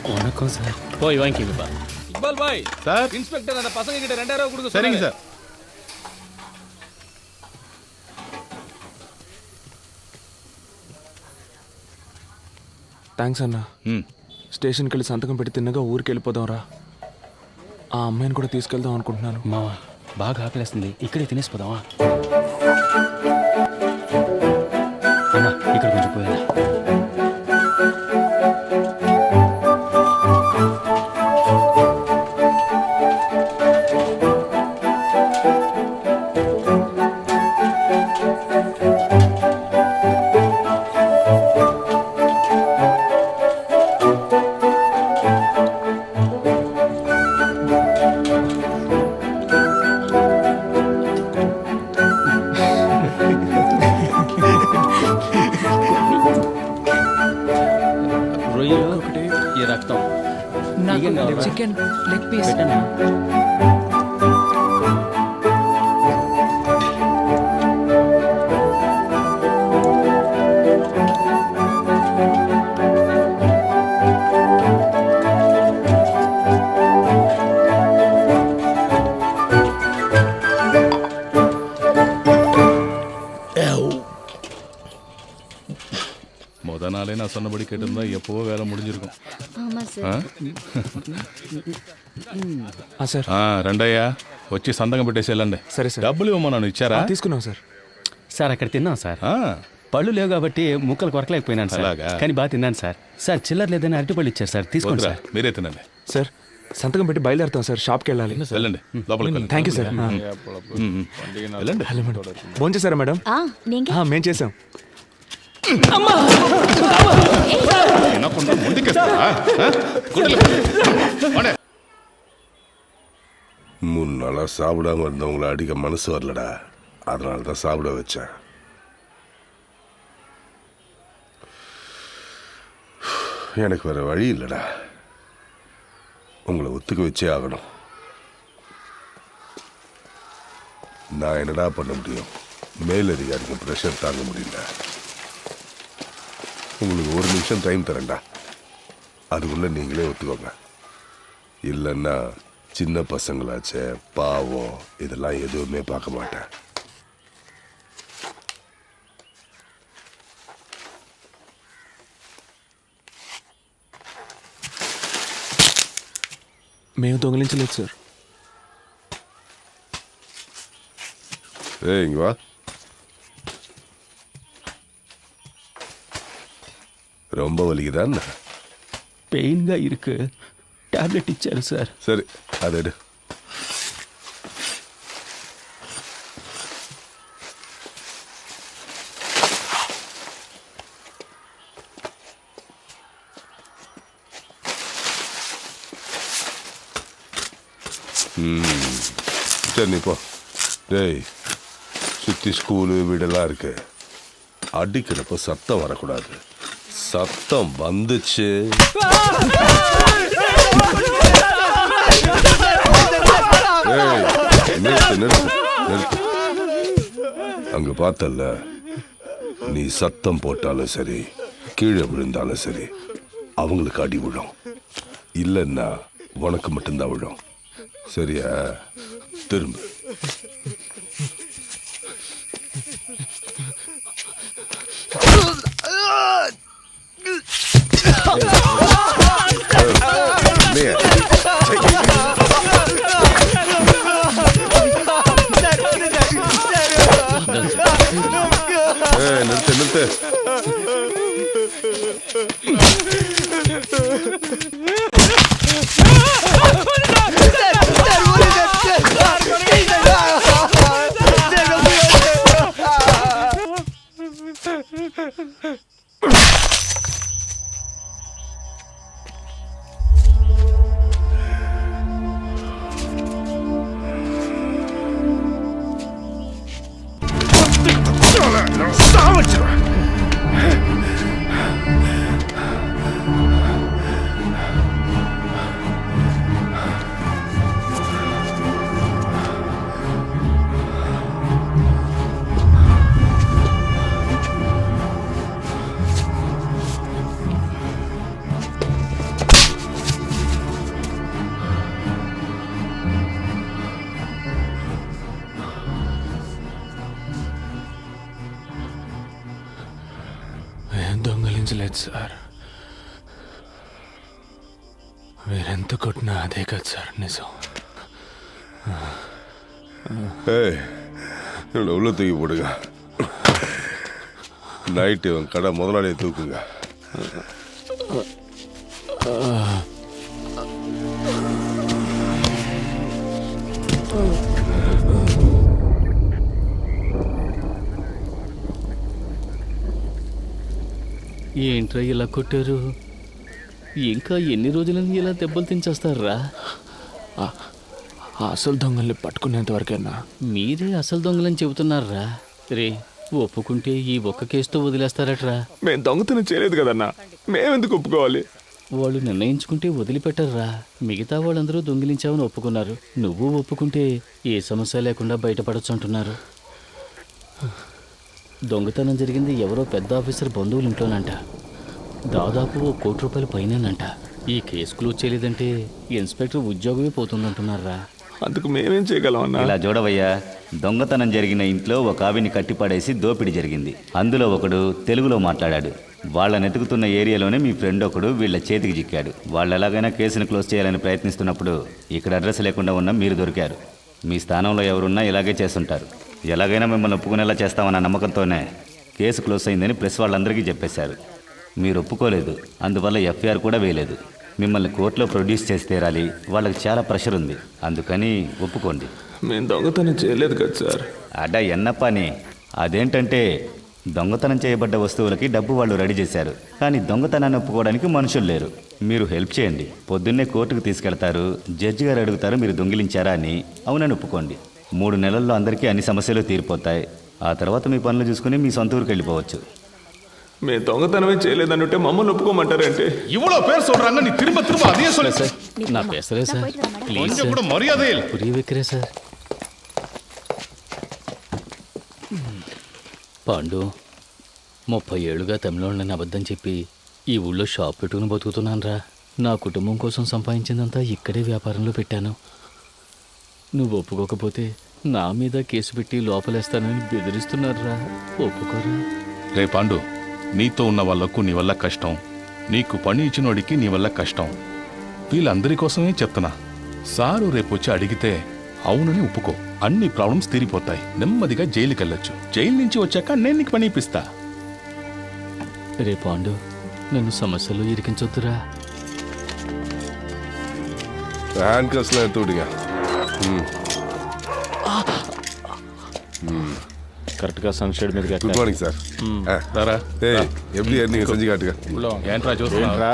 வணக்கம் சார். போய் வாங்கிக்கப்பா. Iqbal bye sir. இன்ஸ்பெக்டர் அந்த பசங்க கிட்ட 2000 ரூபாய் கொடுக்க சரிங்க சொன்னாங்க. சார். థ్యాంక్స్ అన్నా. స్టేషన్కి వెళ్ళి సంతకం పెట్టి తిన్నగా ఊరికి వెళ్ళిపోదాం రా. ఆ అమ్మాయిని కూడా తీసుకెళ్దాం అనుకుంటున్నాను. మావా బాగా ఆకలేస్తుంది, ఇక్కడే తినేసిపోదామా? అన్నా ఇక్కడ కొంచెం పోయాలా? రొయ్యలు, ఈ రక్తం, చికెన్ లెగ్ పీస్ పెట్టండి. முத நாளே நான் சொன்னபடி கேட்டிருந்தா எப்போவோ வேலை முடிஞ்சிருக்கும். ஆமா சார். సార్ రండయ్యా వచ్చి సంతకం పెట్టేసి వెళ్ళండి. సరే సార్. డబ్బులు ఇవ్వమన్నాను, ఇచ్చారా? తీసుకున్నాం సార్. సార్ అక్కడ తిన్నాం సార్. పళ్ళు లేవు కాబట్టి ముక్కలు కొరకలేకపోయినాను సార్. కానీ బాగా తిన్నాను సార్. సార్ చిల్లర లేదని అరటిపళ్ళు ఇచ్చారు సార్, తీసుకోండి సార్. మీరే తినండి సార్ సంతకం పెట్టి బయలుదేరుతాం సార్, షాప్కి వెళ్ళాలి. వెళ్ళండి, లోపలికి థ్యాంక్ యూ సార్. వెళ్ళండి. ఫోన్ చేశారా మేడం? మేం చేసాం. மூணு நாளா சாப்பிடாம இருந்தவங்கள அடிக்க மனசு வரலடா, அதனால தான் சாப்பிட வச்சேன். எனக்கு வேற வழி இல்லைடா, உங்களை ஒத்துக்க வச்சே ஆகணும். நான் என்னடா பண்ண முடியும்? மேலதிகாரிக்கு ப்ரெஷர் தாங்க முடியல. உங்களுக்கு 1 நிமிஷம் டைம் தரேன்டா, அதுக்குள்ள நீங்களே ஒத்துக்கோங்க. இல்லைன்னா சின்ன பசங்களாச்சே, பாவம், இதெல்லாம் எதுவுமே பார்க்க மாட்டேன். మేము దొంగిలించలేదు సార్. இங்க வா. ரொம்ப வலிக்குதான்? పెయిన్గా ఇருக்கு, టాబ్లెట్ ఇచ్చారు సార్. சரி, அதை எடு. சரி நீ போ. டேய், சுற்றி ஸ்கூலு வீடெல்லாம் இருக்கு, அடிக்கிறப்ப சத்தம் வரக்கூடாது. சத்தம் வந்துச்சு நிறுத்து. அங்க பார்த்தல்ல, நீ சத்தம் போட்டாலும் சரி, கீழே விழுந்தாலும் சரி, அவங்களுக்கு அடி விழும். இல்லைன்னா உனக்கு மட்டும்தான் விழும். சரியா? திரும்ப. நிறுத்து. దొంగలించలేదు సార్. మీరెంత కొట్టినా అదే కదా సార్ నిజం. என்னோட உள்ள தூக்கி போடுங்க. நைட்டு இவன் கடை முதலாளியை தூக்குங்க. ఏంట్రా ఇలా కొట్టారు? ఇంకా ఎన్ని రోజులని ఇలా దెబ్బలు తించేస్తారా? అసలు దొంగల్ని పట్టుకునేంత వరకేనా? మీరే అసలు దొంగలని చెబుతున్నారా? రే, ఒప్పుకుంటే ఈ ఒక్క కేసుతో వదిలేస్తారట్రా? మేము దొంగతనం చేయలేదు కదన్నా, మేమెందుకు ఒప్పుకోవాలి? వాళ్ళు నిర్ణయించుకుంటే వదిలిపెట్టర్రా. మిగతా వాళ్ళందరూ దొంగిలించామని ఒప్పుకున్నారు, నువ్వు ఒప్పుకుంటే ఏ సమస్య లేకుండా బయటపడచ్చు అంటున్నారు. దొంగతనం జరిగింది ఎవరో పెద్ద ఆఫీసర్ బంధువుల ఇంట్లోనంట. దాదాపు ₹1 కోటి పైనేనంట. ఈ కేసు క్లోజ్ చేయలేదంటే ఇన్స్పెక్టర్ ఉద్యోగమే పోతుందంటున్నారా. అందుకు మేమేం చేయగలం అన్నా? ఇలా చూడవయ్యా, దొంగతనం జరిగిన ఇంట్లో ఒక ఆవిని కట్టిపడేసి దోపిడీ జరిగింది. అందులో ఒకడు తెలుగులో మాట్లాడాడు. వాళ్ళని ఎతుకుతున్న ఏరియాలోనే మీ ఫ్రెండ్ ఒకడు వీళ్ళ చేతికి చిక్కాడు. వాళ్ళు ఎలాగైనా కేసును క్లోజ్ చేయాలని ప్రయత్నిస్తున్నప్పుడు ఇక్కడ అడ్రస్ లేకుండా ఉన్న మీరు దొరికారు. మీ స్థానంలో ఎవరున్నా ఇలాగే చేస్తుంటారు. ఎలాగైనా మిమ్మల్ని ఒప్పుకునేలా చేస్తామన్న నమ్మకంతోనే కేసు క్లోజ్ అయిందని ప్రెస్ వాళ్ళందరికీ చెప్పేశారు. మీరు ఒప్పుకోలేదు, అందువల్ల ఎఫ్ఐఆర్ కూడా వేయలేదు. మిమ్మల్ని కోర్టులో ప్రొడ్యూస్ చేసి తీరాలి. వాళ్ళకి చాలా ప్రెషర్ ఉంది, అందుకని ఒప్పుకోండి. మేము దొంగతనం చేయలేదు కదా సార్. అడా ఎన్నప్పని అదేంటంటే దొంగతనం చేయబడ్డ వస్తువులకి డబ్బు వాళ్ళు రెడీ చేశారు, కానీ దొంగతనాన్ని ఒప్పుకోవడానికి మనుషులు లేరు. మీరు హెల్ప్ చేయండి. పొద్దున్నే కోర్టుకు తీసుకెళ్తారు. జడ్జి గారు అడుగుతారు మీరు దొంగిలించారా అని. అవునని ఒప్పుకోండి. 3 నెలల్లో అందరికీ అన్ని సమస్యలు తీరిపోతాయి. ఆ తర్వాత మీ పనులు చూసుకుని మీ సొంత ఊరికి వెళ్ళిపోవచ్చు. మేము దొంగతనమే చేయలేదనుంటే మమ్మల్ని ఒప్పుకోమంటారంటే இவ்வளோ பேர் சொல்றாங்க நீ திரும்ப திரும்ப அதே சொல்லு సార్ నా పేసరే సార్ ప్లీజ్ கொஞ்சம் கூட மரியாதை இல்லை. పురి విక్రే సార్. పాండు 30 ఏళ్ళుగా తమిళోళ్ళని అబద్ధం చెప్పి ఈ ఊళ్ళో షాప్ పెట్టుకుని బతుకుతున్నాను రా. నా కుటుంబం కోసం సంపాదించిందంతా ఇక్కడే వ్యాపారంలో పెట్టాను. నువ్వు ఒప్పుకోకపోతే నా మీద కేసు పెట్టి లోపలేస్తానని బెదిరిస్తున్నారా. ఒప్పుకోరా. రే పాండు, నీతో ఉన్న వాళ్లకు నీ వల్ల కష్టం, నీకు పని ఇచ్చినోడికి నీ వల్ల కష్టం. వీళ్ళందరి కోసమే చెప్తున్నా. సారు రేపొచ్చి అడిగితే అవునని ఒప్పుకో. అన్ని ప్రాబ్లమ్స్ తీరిపోతాయి. నెమ్మదిగా జైలుకి వెళ్ళొచ్చు. జైలు నుంచి వచ్చాక నేను నీకు పని ఇప్పిస్తా. రే పాండు, నన్ను సమస్యలు ఇరికించొద్దురా. హ్యాండ్ కస్లో எடுத்து விடுங்க. కరెక్ట్గా సన్షేడ్ మీద గుడ్ మార్నింగ్ సార్. దారా எப்படி நீங்க செஞ்சு காட்டுங்க. ఏంట్రా చూస్తున్నా?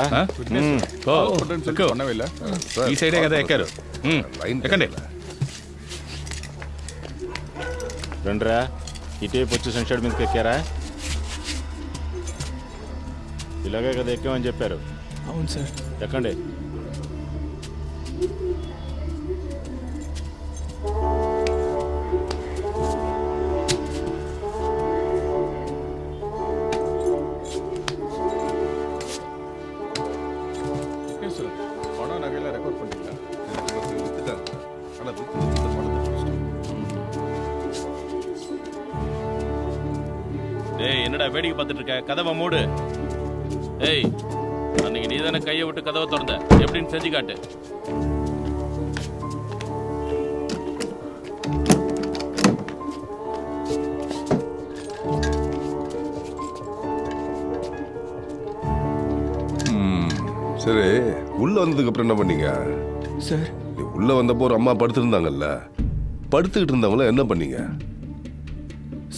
ఈ సైడే కదా ఎక్కారు. ఎక్కండి. రండిరా, ఇటేపు వచ్చి సన్షేడ్ మీదకి ఎక్కారా? ఇలాగే కదా ఎక్కామని చెప్పారు. అవును సార్. ఎక్కండి. ஏய் என்னடா வேடிக்கை பார்த்துட்டு இருக்க? கதவை மூடு. ஏய் அன்னைக்கு நீ தானே கையை விட்டு கதவை திறந்த, எப்படின்னு செஞ்சு காட்டு. சரி, உள்ள வந்ததுக்கு அப்புறம் என்ன பண்ணீங்க సార్? உள்ள வந்தப்போ ஒரு அம்மா படுத்திருந்தாங்கல்ல, పడుతుகிட்டு இருந்தவங்கள என்ன பண்ணீங்க?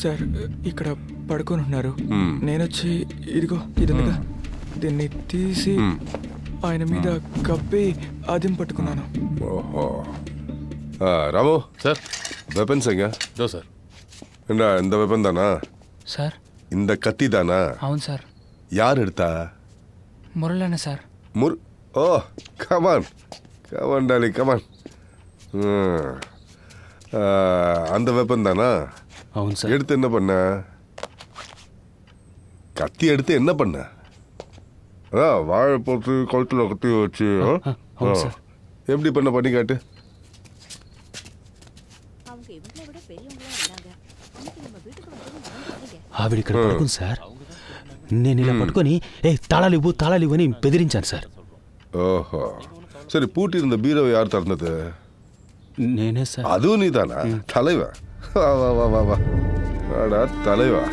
సార్ ఇక్కడ పడుకొని ఉన్నారు. నేనొచ్చి ఇదిగో ఇదిగా దీన్ని తీసి ఆయన మీద కప్పి అదిం పట్టుకున్నాను. ஓஹோ. ராமு సార్. வெப்பன்ஸ் எங்க? దో సార్. என்ன இந்த வெப்பன் தானா? సార్ இந்த கத்தி தானா? అవును సార్. யார் எடுத்தா? మురళన్న సార్. ஓ கமான் கமான் டாலி கமான். அந்த வெப்பன் தானா? అవును సార్. எடுத்து என்ன பண்ண? கத்தி எடுத்து என்ன பண்ண? வாழை போட்டு கழுத்தில் கத்தி வச்சு எப்படி பண்ணி காட்டு. ఆవిడ ఇక్కడ పడుకుంది సార్. నేను ఇలా పట్టుకొని తాళాలు ఇవ్వు అని బెదిరించాను సార్. ஓஹோ. சரி, பூட்டி இருந்த பீரோவை யார் திறந்தது? నేనే సార్. அதுவும் நீ தானா? தலைவா, வா வா வா வா வா வாடா தலைவா.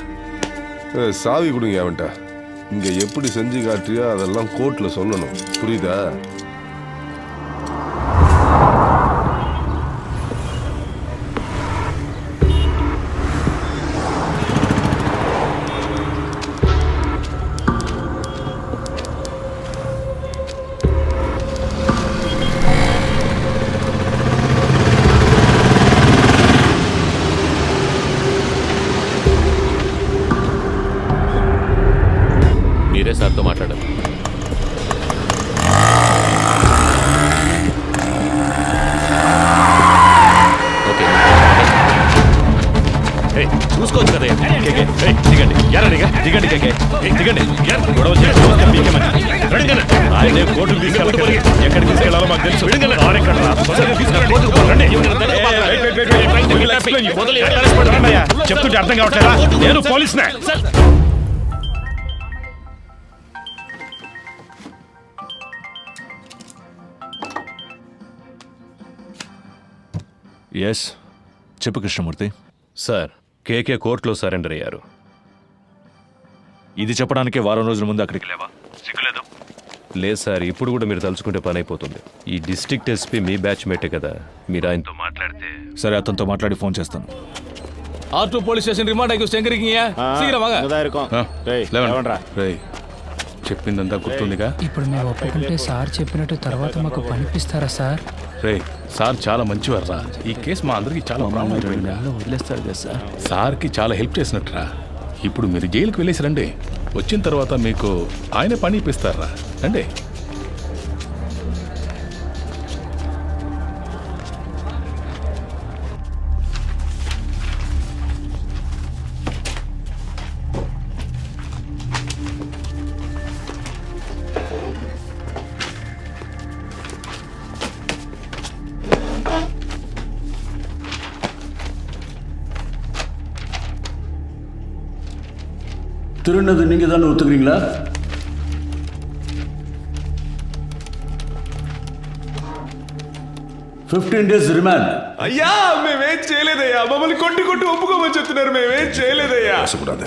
சாவி கொடுங்க அவன்கிட்ட. இங்க எப்படி செஞ்சு காட்டியோ அதெல்லாம் கோர்ட்ல சொல்லணும், புரியுதா? మీరే సార్తో మాట్లాడాలి. ఓకే, చూసుకోవచ్చు కదా. దిగండి. దిగండి దిగండి. గొడవ ఆయన కోర్టుకు తీసుకెళ్ళి ఎక్కడికి తీసుకెళ్లాలో మాకు తెలుసు. చెప్తుంటే అర్థం కావట్లేదా? నేను పోలీసునే. ఎస్ చెప్పు కృష్ణమూర్తి. సార్, కేకే కోర్టులో సరెండర్ అయ్యారు. ఇది చెప్పడానికే వారం రోజుల ముందు అక్కడికి లేవా? సిగ్గులేదు? లేదు సార్, ఇప్పుడు కూడా మీరు తలుచుకుంటే పని అయిపోతుంది. ఈ డిస్ట్రిక్ట్ ఎస్పీ మీ బ్యాచ్ మేటే కదా, మీరు ఆయనతో మాట్లాడితే. సరే, అతనితో మాట్లాడి ఫోన్ చేస్తాను. R2 போலீஸ் ஸ்டேஷன் ரிமாண்ட் ஆகி செங்கரிக்கீங்க சீக்கிரம் வாங்க. రేయ్, చెప్పిందంతా గుర్తుందిగా? ఇప్పుడు మేము ఒప్పుకుంటే సార్ చెప్పినట్టు తర్వాత మాకు పనిపిస్తారా సార్? రే, సార్ చాలా మంచివారా. ఈ కేసు మా అందరికి చాలా వదిలేస్తారు కదా సార్. సార్కి చాలా హెల్ప్ చేసినట్టురా. ఇప్పుడు మీరు జైలుకి వెళ్ళేసి రండి. వచ్చిన తర్వాత మీకు ఆయన పని ఇప్పిస్తారా. రండి. திருநது நீங்க தானே ஒத்துக்கிறீங்களா? days remand. అయ్యా మేమేం చేయలేదయ్యా. మమ్మల్ని కొట్టి ఒప్పుకోమని చెప్తున్నారు. మేమేం చేయలేదయ్యా.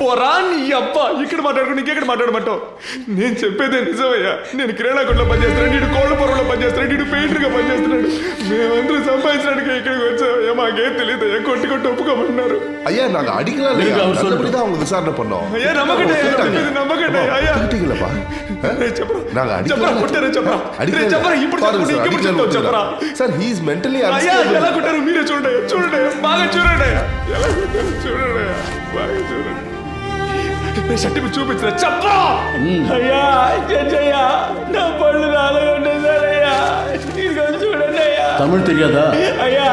పోరా నీ అబ్బా. ఇక్కడ మాట్లాడుకుని ఇంకెక్కడ మాట్లాడమంటావు? నేను చెప్పేదే నిజమయ్యా. నేను కిరాణా కొట్లో పనిచేస్తున్నాడు, నీడు కోళ్ళ పొరలో పనిచేస్తున్నాడు, నీడు పెయింటర్గా పనిచేస్తున్నాడు. మేమందరూ సంపాదించడానికి ఇక్కడికి వచ్చామయ్యా. మాకేం తెలియదయ్యా. కొట్టి ఒప్పుకోమన్నారు. ஐயா நாங்க அடிக்கலாம் இல்லையா? நல்லபடிதான் அவங்க விசாரணை பண்ணோம். ஐயா நம்பகட்டே ஐயா. திட்டிங்களப்பா? நாங்க அடிக்கலாம். సార్ హి ఇస్ మెంటల్లీ అయ్యా ఎలా కొట్టారు మీరే చూడండి బాగా చూడండి. ఎలా కొట్టారు చూడండి, బాగా చూడండి. షర్ట్ చూపించిన చెప్పరా. అయ్యా జడ్జయ్యా, నా పళ్ళు నాలుగుండేసారయ్యా. ఇదిగో చూడండి అయ్యా. తమిళ్ తెలియదా? అయ్యా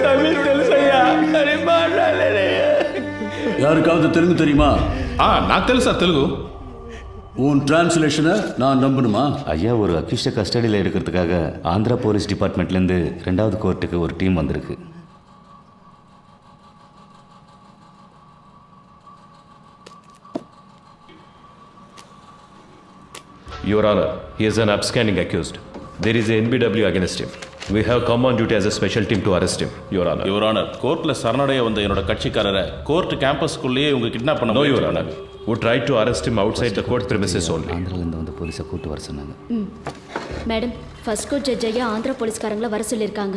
తమిళ్ తెలుసయ్యా, కానీ మాట్లాడలేదయ్యా. யாருக்காவது தெலுங்கு தெரியுமா? నాకు తెలుసా తెలుగు. உன் டிரான்ஸ்லேஷனை நான் நம்பணுமா? ஐயா, ஒரு அக்யூஸ்டை கஸ்டடியில் எடுக்கிறதுக்காக ஆந்திரா போலீஸ் டிபார்ட்மெண்ட்லேருந்து 2வது கோர்ட்டுக்கு ஒரு டீம் வந்திருக்கு. Your Honor, he is an upstanding accused. There is a NBW against him. We have come on duty as a special team to arrest him, Your Honor. Your Honor, கோர்ட்டில் சரணடைய வந்த என்னோட கட்சிக்காரரை கோர்ட் கேம்பஸ்க்குள்ளேயே இவங்க கிட்னாப் பண்ண. No, Your Honor. We tried to arrest him outside the court premises only. ஆந்திராலேருந்து வந்து போலீஸை கூட்டு வர சொன்னாங்க. மேடம், ஃபர்ஸ்ட் கோர்ட் ஜட்ஜ் ஐயா ஆந்திரா போலீஸ்காரங்களை வர சொல்லியிருக்காங்க.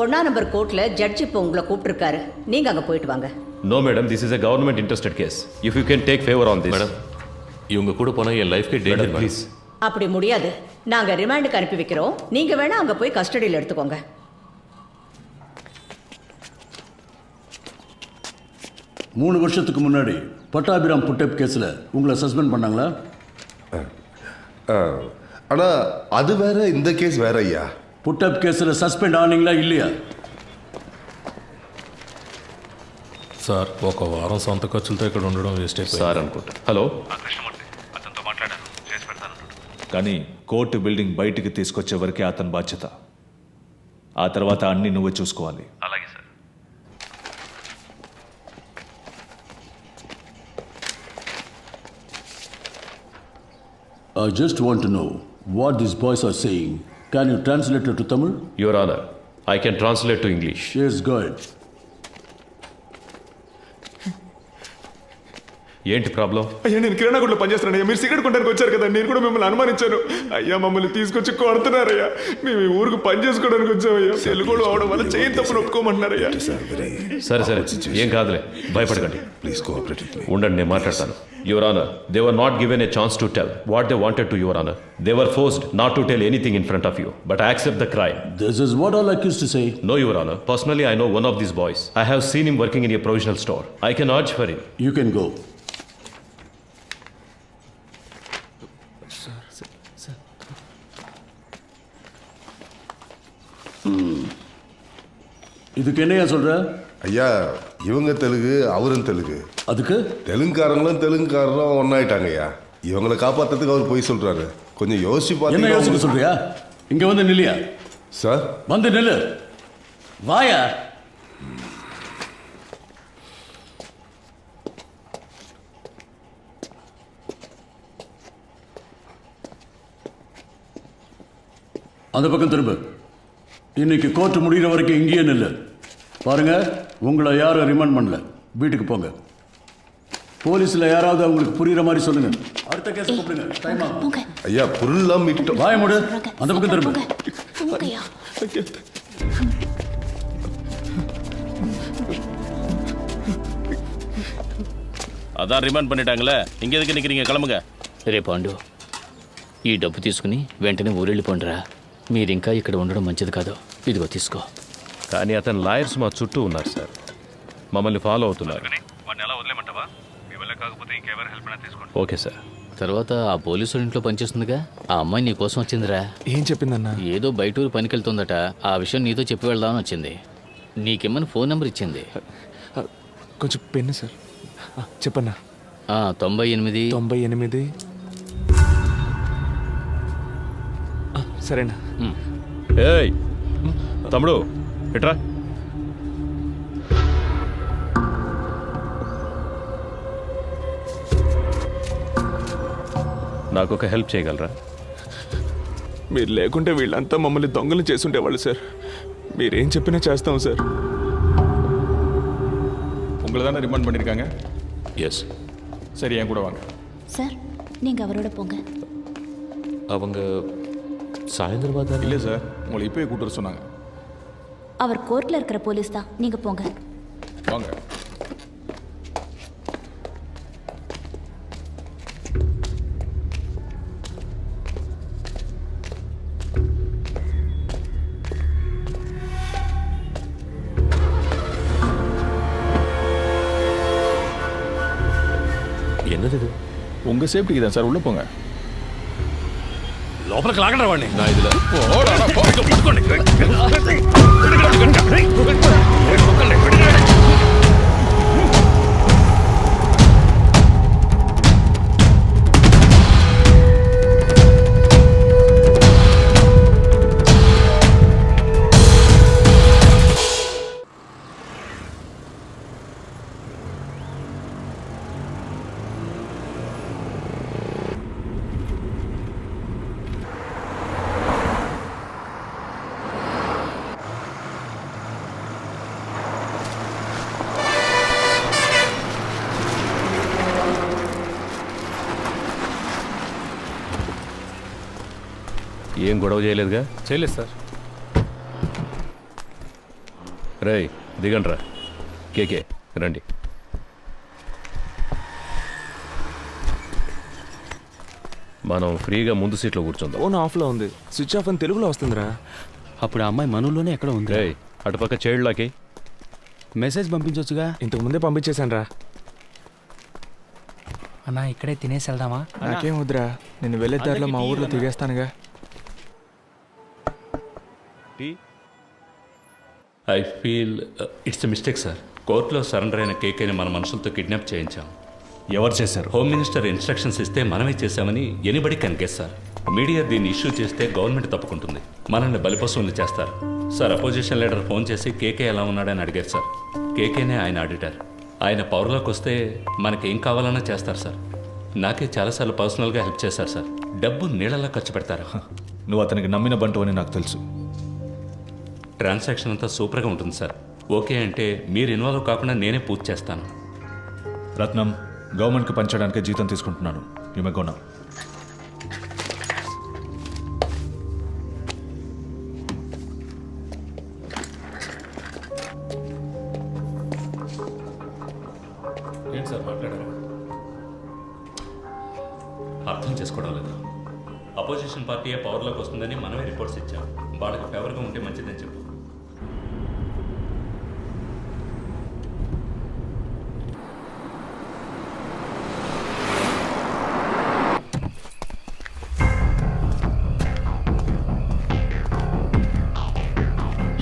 1ஆம் நம்பர் கோர்ட்டில் ஜட்ஜ் இப்போ உங்களை கூப்பிட்டுருக்காரு. நீங்கள் அங்கே போயிட்டு வாங்க. No, madam, this is a government interested case. If you can take favor on this. Madam, இவங்க கூட போனால் என் லைஃப்க்கு டேஞ்சர். ப்ளீஸ். அப்படி முடியாது. நாங்கள் ரிமாண்டுக்கு அனுப்பி வைக்கிறோம். நீங்கள் வேணால் அங்கே போய் கஸ்டடியில் எடுத்துக்கோங்க. 3 வருஷத்துக்கு முன்னாடி பட்டாபிராம் புட்டப் கேஸில் உங்களை சஸ்பெண்ட் பண்ணாங்களா? ஆனால் அது வேற, இந்த கேஸ் வேற ஐயா. புட்டப் கேஸில் సస్పెండ్ ఆనింగ్లా இல்லையா? సార్, ఒక వారం సొంత ఖర్చులతో ఇక్కడ ఉండడం వేస్ట్ అయిపోయింది సార్ అనుకుంటా. హలో, అతనితో మాట్లాడాను, చేసి పెడతాను. కానీ కోర్టు బిల్డింగ్ బయటికి తీసుకొచ్చే వరకే అతని బాధ్యత. ఆ తర్వాత అన్ని నువ్వే చూసుకోవాలి. అలాగే sir. I just want to know what these boys are saying. Can you translate it to Tamil? Your Honor, I can translate to English. Yes, go ahead. ఏంటి ప్రాబ్లం? అయ్యా నేను కిరాణా కొట్లో పనిచేస్తున్నాను అయ్యా. మీరు సిగరెట్ కొనడానికి వచ్చారు కదా, నేను కూడా మిమ్మల్ని అనుమానించాను. అయ్యా మమ్మల్ని తీసుకొచ్చి కొడుతున్నారయ్యా. మేము ఈ ఊరికి పని చేసుకోవడానికి వచ్చామయ్యా. తెలుగులో అవడం వల్ల చేయని తప్పును ఒప్పుకోమంటున్నారయ్యా. సరే ఏం కాదులే, భయపడకండి. Please cooperate with me. ఉండండి, నేను మాట్లాడతాను. Your honour, they were not given a chance to tell what they wanted to your honour. They were forced not to tell anything in front of you, but I accept the crime. This is what all accused to say. No, Your Honor. Personally, I know one of these boys. I have seen him working in a provisional store. I can urge for him. You can go. இதுக்கு என்னையா சொல்ற? ஐயா இவங்க தெலுங்கு, அவரும் தெலுங்கு. அதுக்கு தெலுங்குக்காரங்களும் தெலுங்குக்காரரும் ஒன்னாயிட்டாங்க ஐயா. இவங்களை காப்பாத்துறதுக்கு அவர் போய் சொல்றாரு. கொஞ்சம் யோசிச்சு என்ன யோசிக்க சொல்றியா? இங்க வந்து நில்லியா சார். வந்து நில்லு. வாயா. அந்த பக்கம் திரும்ப. இன்னைக்கு கோர்ட் முடிகிற வரைக்கும் இங்கேயே நில்லு. பாருங்க, உங்களை யாரும் ரிமாண்ட் பண்ணல. வீட்டுக்கு போங்க. போலீஸ்ல யாராவது அவங்களுக்கு புரியுற மாதிரி சொல்லுங்க. அடுத்த கேஸ் கூப்பிடுங்க. டைம் ஆகும். ஐயா பொருள்லாம் மீட்டோம். வாய மூடு. அந்த பக்கம் திரும்ப. అదా రిమాండ్ பண்ணிட்டாங்களே, ఇంక ఎదుకు నిక్కరింగ கிளம்புங்க. రే పాండు, ఈ డబ్బు తీసుకుని వెంటనే ఊరెళ్ళిపోండిరా. మీరింకా ఇక్కడ ఉండడం మంచిది కాదు. ఇదిగో తీసుకో. కానీ అతను లాయర్స్ మా చుట్టూ ఉన్నారు సార్, మమ్మల్ని ఫాలో అవుతున్నారు. Okay sir. తర్వాత ఆ పోలీసు ఇంట్లో పనిచేస్తుందిగా, ఆ అమ్మాయి నీ కోసం వచ్చిందిరా. ఏం చెప్పిందన్నా? ఏదో బయట ఊరు పనికి వెళ్తుందట. ఆ విషయం నీతో చెప్పి వెళ్దామని వచ్చింది. నీకేమని ఫోన్ నెంబర్ ఇచ్చింది. కొంచెం పెన్ను సార్. చెప్పన్నా. 98. సరేనా? ఏయ్ తమ్ముడు ఎట్రా. నాకు ఒక హెల్ప్ చేయగలరా? మీరు లేకుంటే వీళ్ళంతా మమ్మల్ని దొంగలు చేసుండేవాళ్ళు సార్. మీరేం చెప్పినా చేస్తాం సార్. உங்களை தானே ரிமாண்ட் பண்ணியிருக்காங்க? எஸ். சரி, என் கூட வாங்க. சார், நீங்க அவரோட போங்க. அவங்க சாயந்தரமா தான். இல்லை சார், உங்களை இப்போயே கூட்டு வர சொன்னாங்க. அவர் கோர்ட்ல இருக்கிற போலீஸ் தான். நீங்க போங்க. வாங்க. என்னது இது? உங்கள் சேஃப்டிக்கு தான் சார். உள்ளே போங்க. లోపలికి లాగండి వాడిని. நான் இதில் ఏం గొడవ చేయలేదుగా? చేయలేదు సార్. రేయ్ దిగండ్రా. కేకే రండి. మనం ఫ్రీగా ముందు సీట్లో కూర్చుందాం. ఫోన్ ఆఫ్లో ఉంది. స్విచ్ ఆఫ్ అని తెలుగులో వస్తుందిరా. అప్పుడు ఆ అమ్మాయి మనలోనే ఎక్కడ ఉంది. రేయ్ అటుపక్క చైల్డ్లాకి మెసేజ్ పంపించవచ్చుగా. ఇంతకు ముందే పంపించేశాను రా. అన్నా ఇక్కడే తినేసి వెళ్దామా? నాకేం వద్దురా, నేను వెళ్ళే దారిలో మా ఊర్లో తిరిగేస్తానుగా. I feel it's a mistake sir. కోర్టులో సరెండర్ అయిన కేకేని మన మనుషులతో కిడ్నాప్ చేయించాం. ఎవరు చేశారు? హోమ్ మినిస్టర్ ఇన్స్ట్రక్షన్స్ ఇస్తే మనమే చేశామని anybody can guess sir. Media దీన్ని ఇష్యూ చేస్తే గవర్నమెంట్ తప్పుకుంటుంది, మనల్ని బలిపశువులు చేస్తారు సార్. అపోజిషన్ లీడర్ ఫోన్ చేసి కేకే ఎలా ఉన్నాడని అడిగారు సార్. కేకేనే ఆయన ఆడిటర్. ఆయన పవర్లోకి వస్తే మనకేం కావాలన్నా చేస్తారు సార్. నాకే చాలాసార్లు పర్సనల్గా హెల్ప్ చేశారు సార్. డబ్బు నీళ్ళలా ఖర్చు పెడతారు. నువ్వు అతనికి నమ్మిన బంటు అని నాకు తెలుసు. ట్రాన్సాక్షన్ అంతా సూపర్గా ఉంటుంది సార్. ఓకే అంటే మీరు ఇన్వాల్వ్ కాకుండా నేనే పూర్తి చేస్తాను. రత్నం, గవర్నమెంట్కి పంచడానికే జీతం తీసుకుంటున్నాను. You may go now. ఏంటి సార్ మాట్లాడారు? అర్థం చేసుకోవడం లేదు. అపోజిషన్ పార్టీయే పవర్లోకి వస్తుందని మనమే రిపోర్ట్స్ ఇచ్చాం. వాళ్ళకి ఫేవర్గా ఉంటే మంచిదని చెప్పు.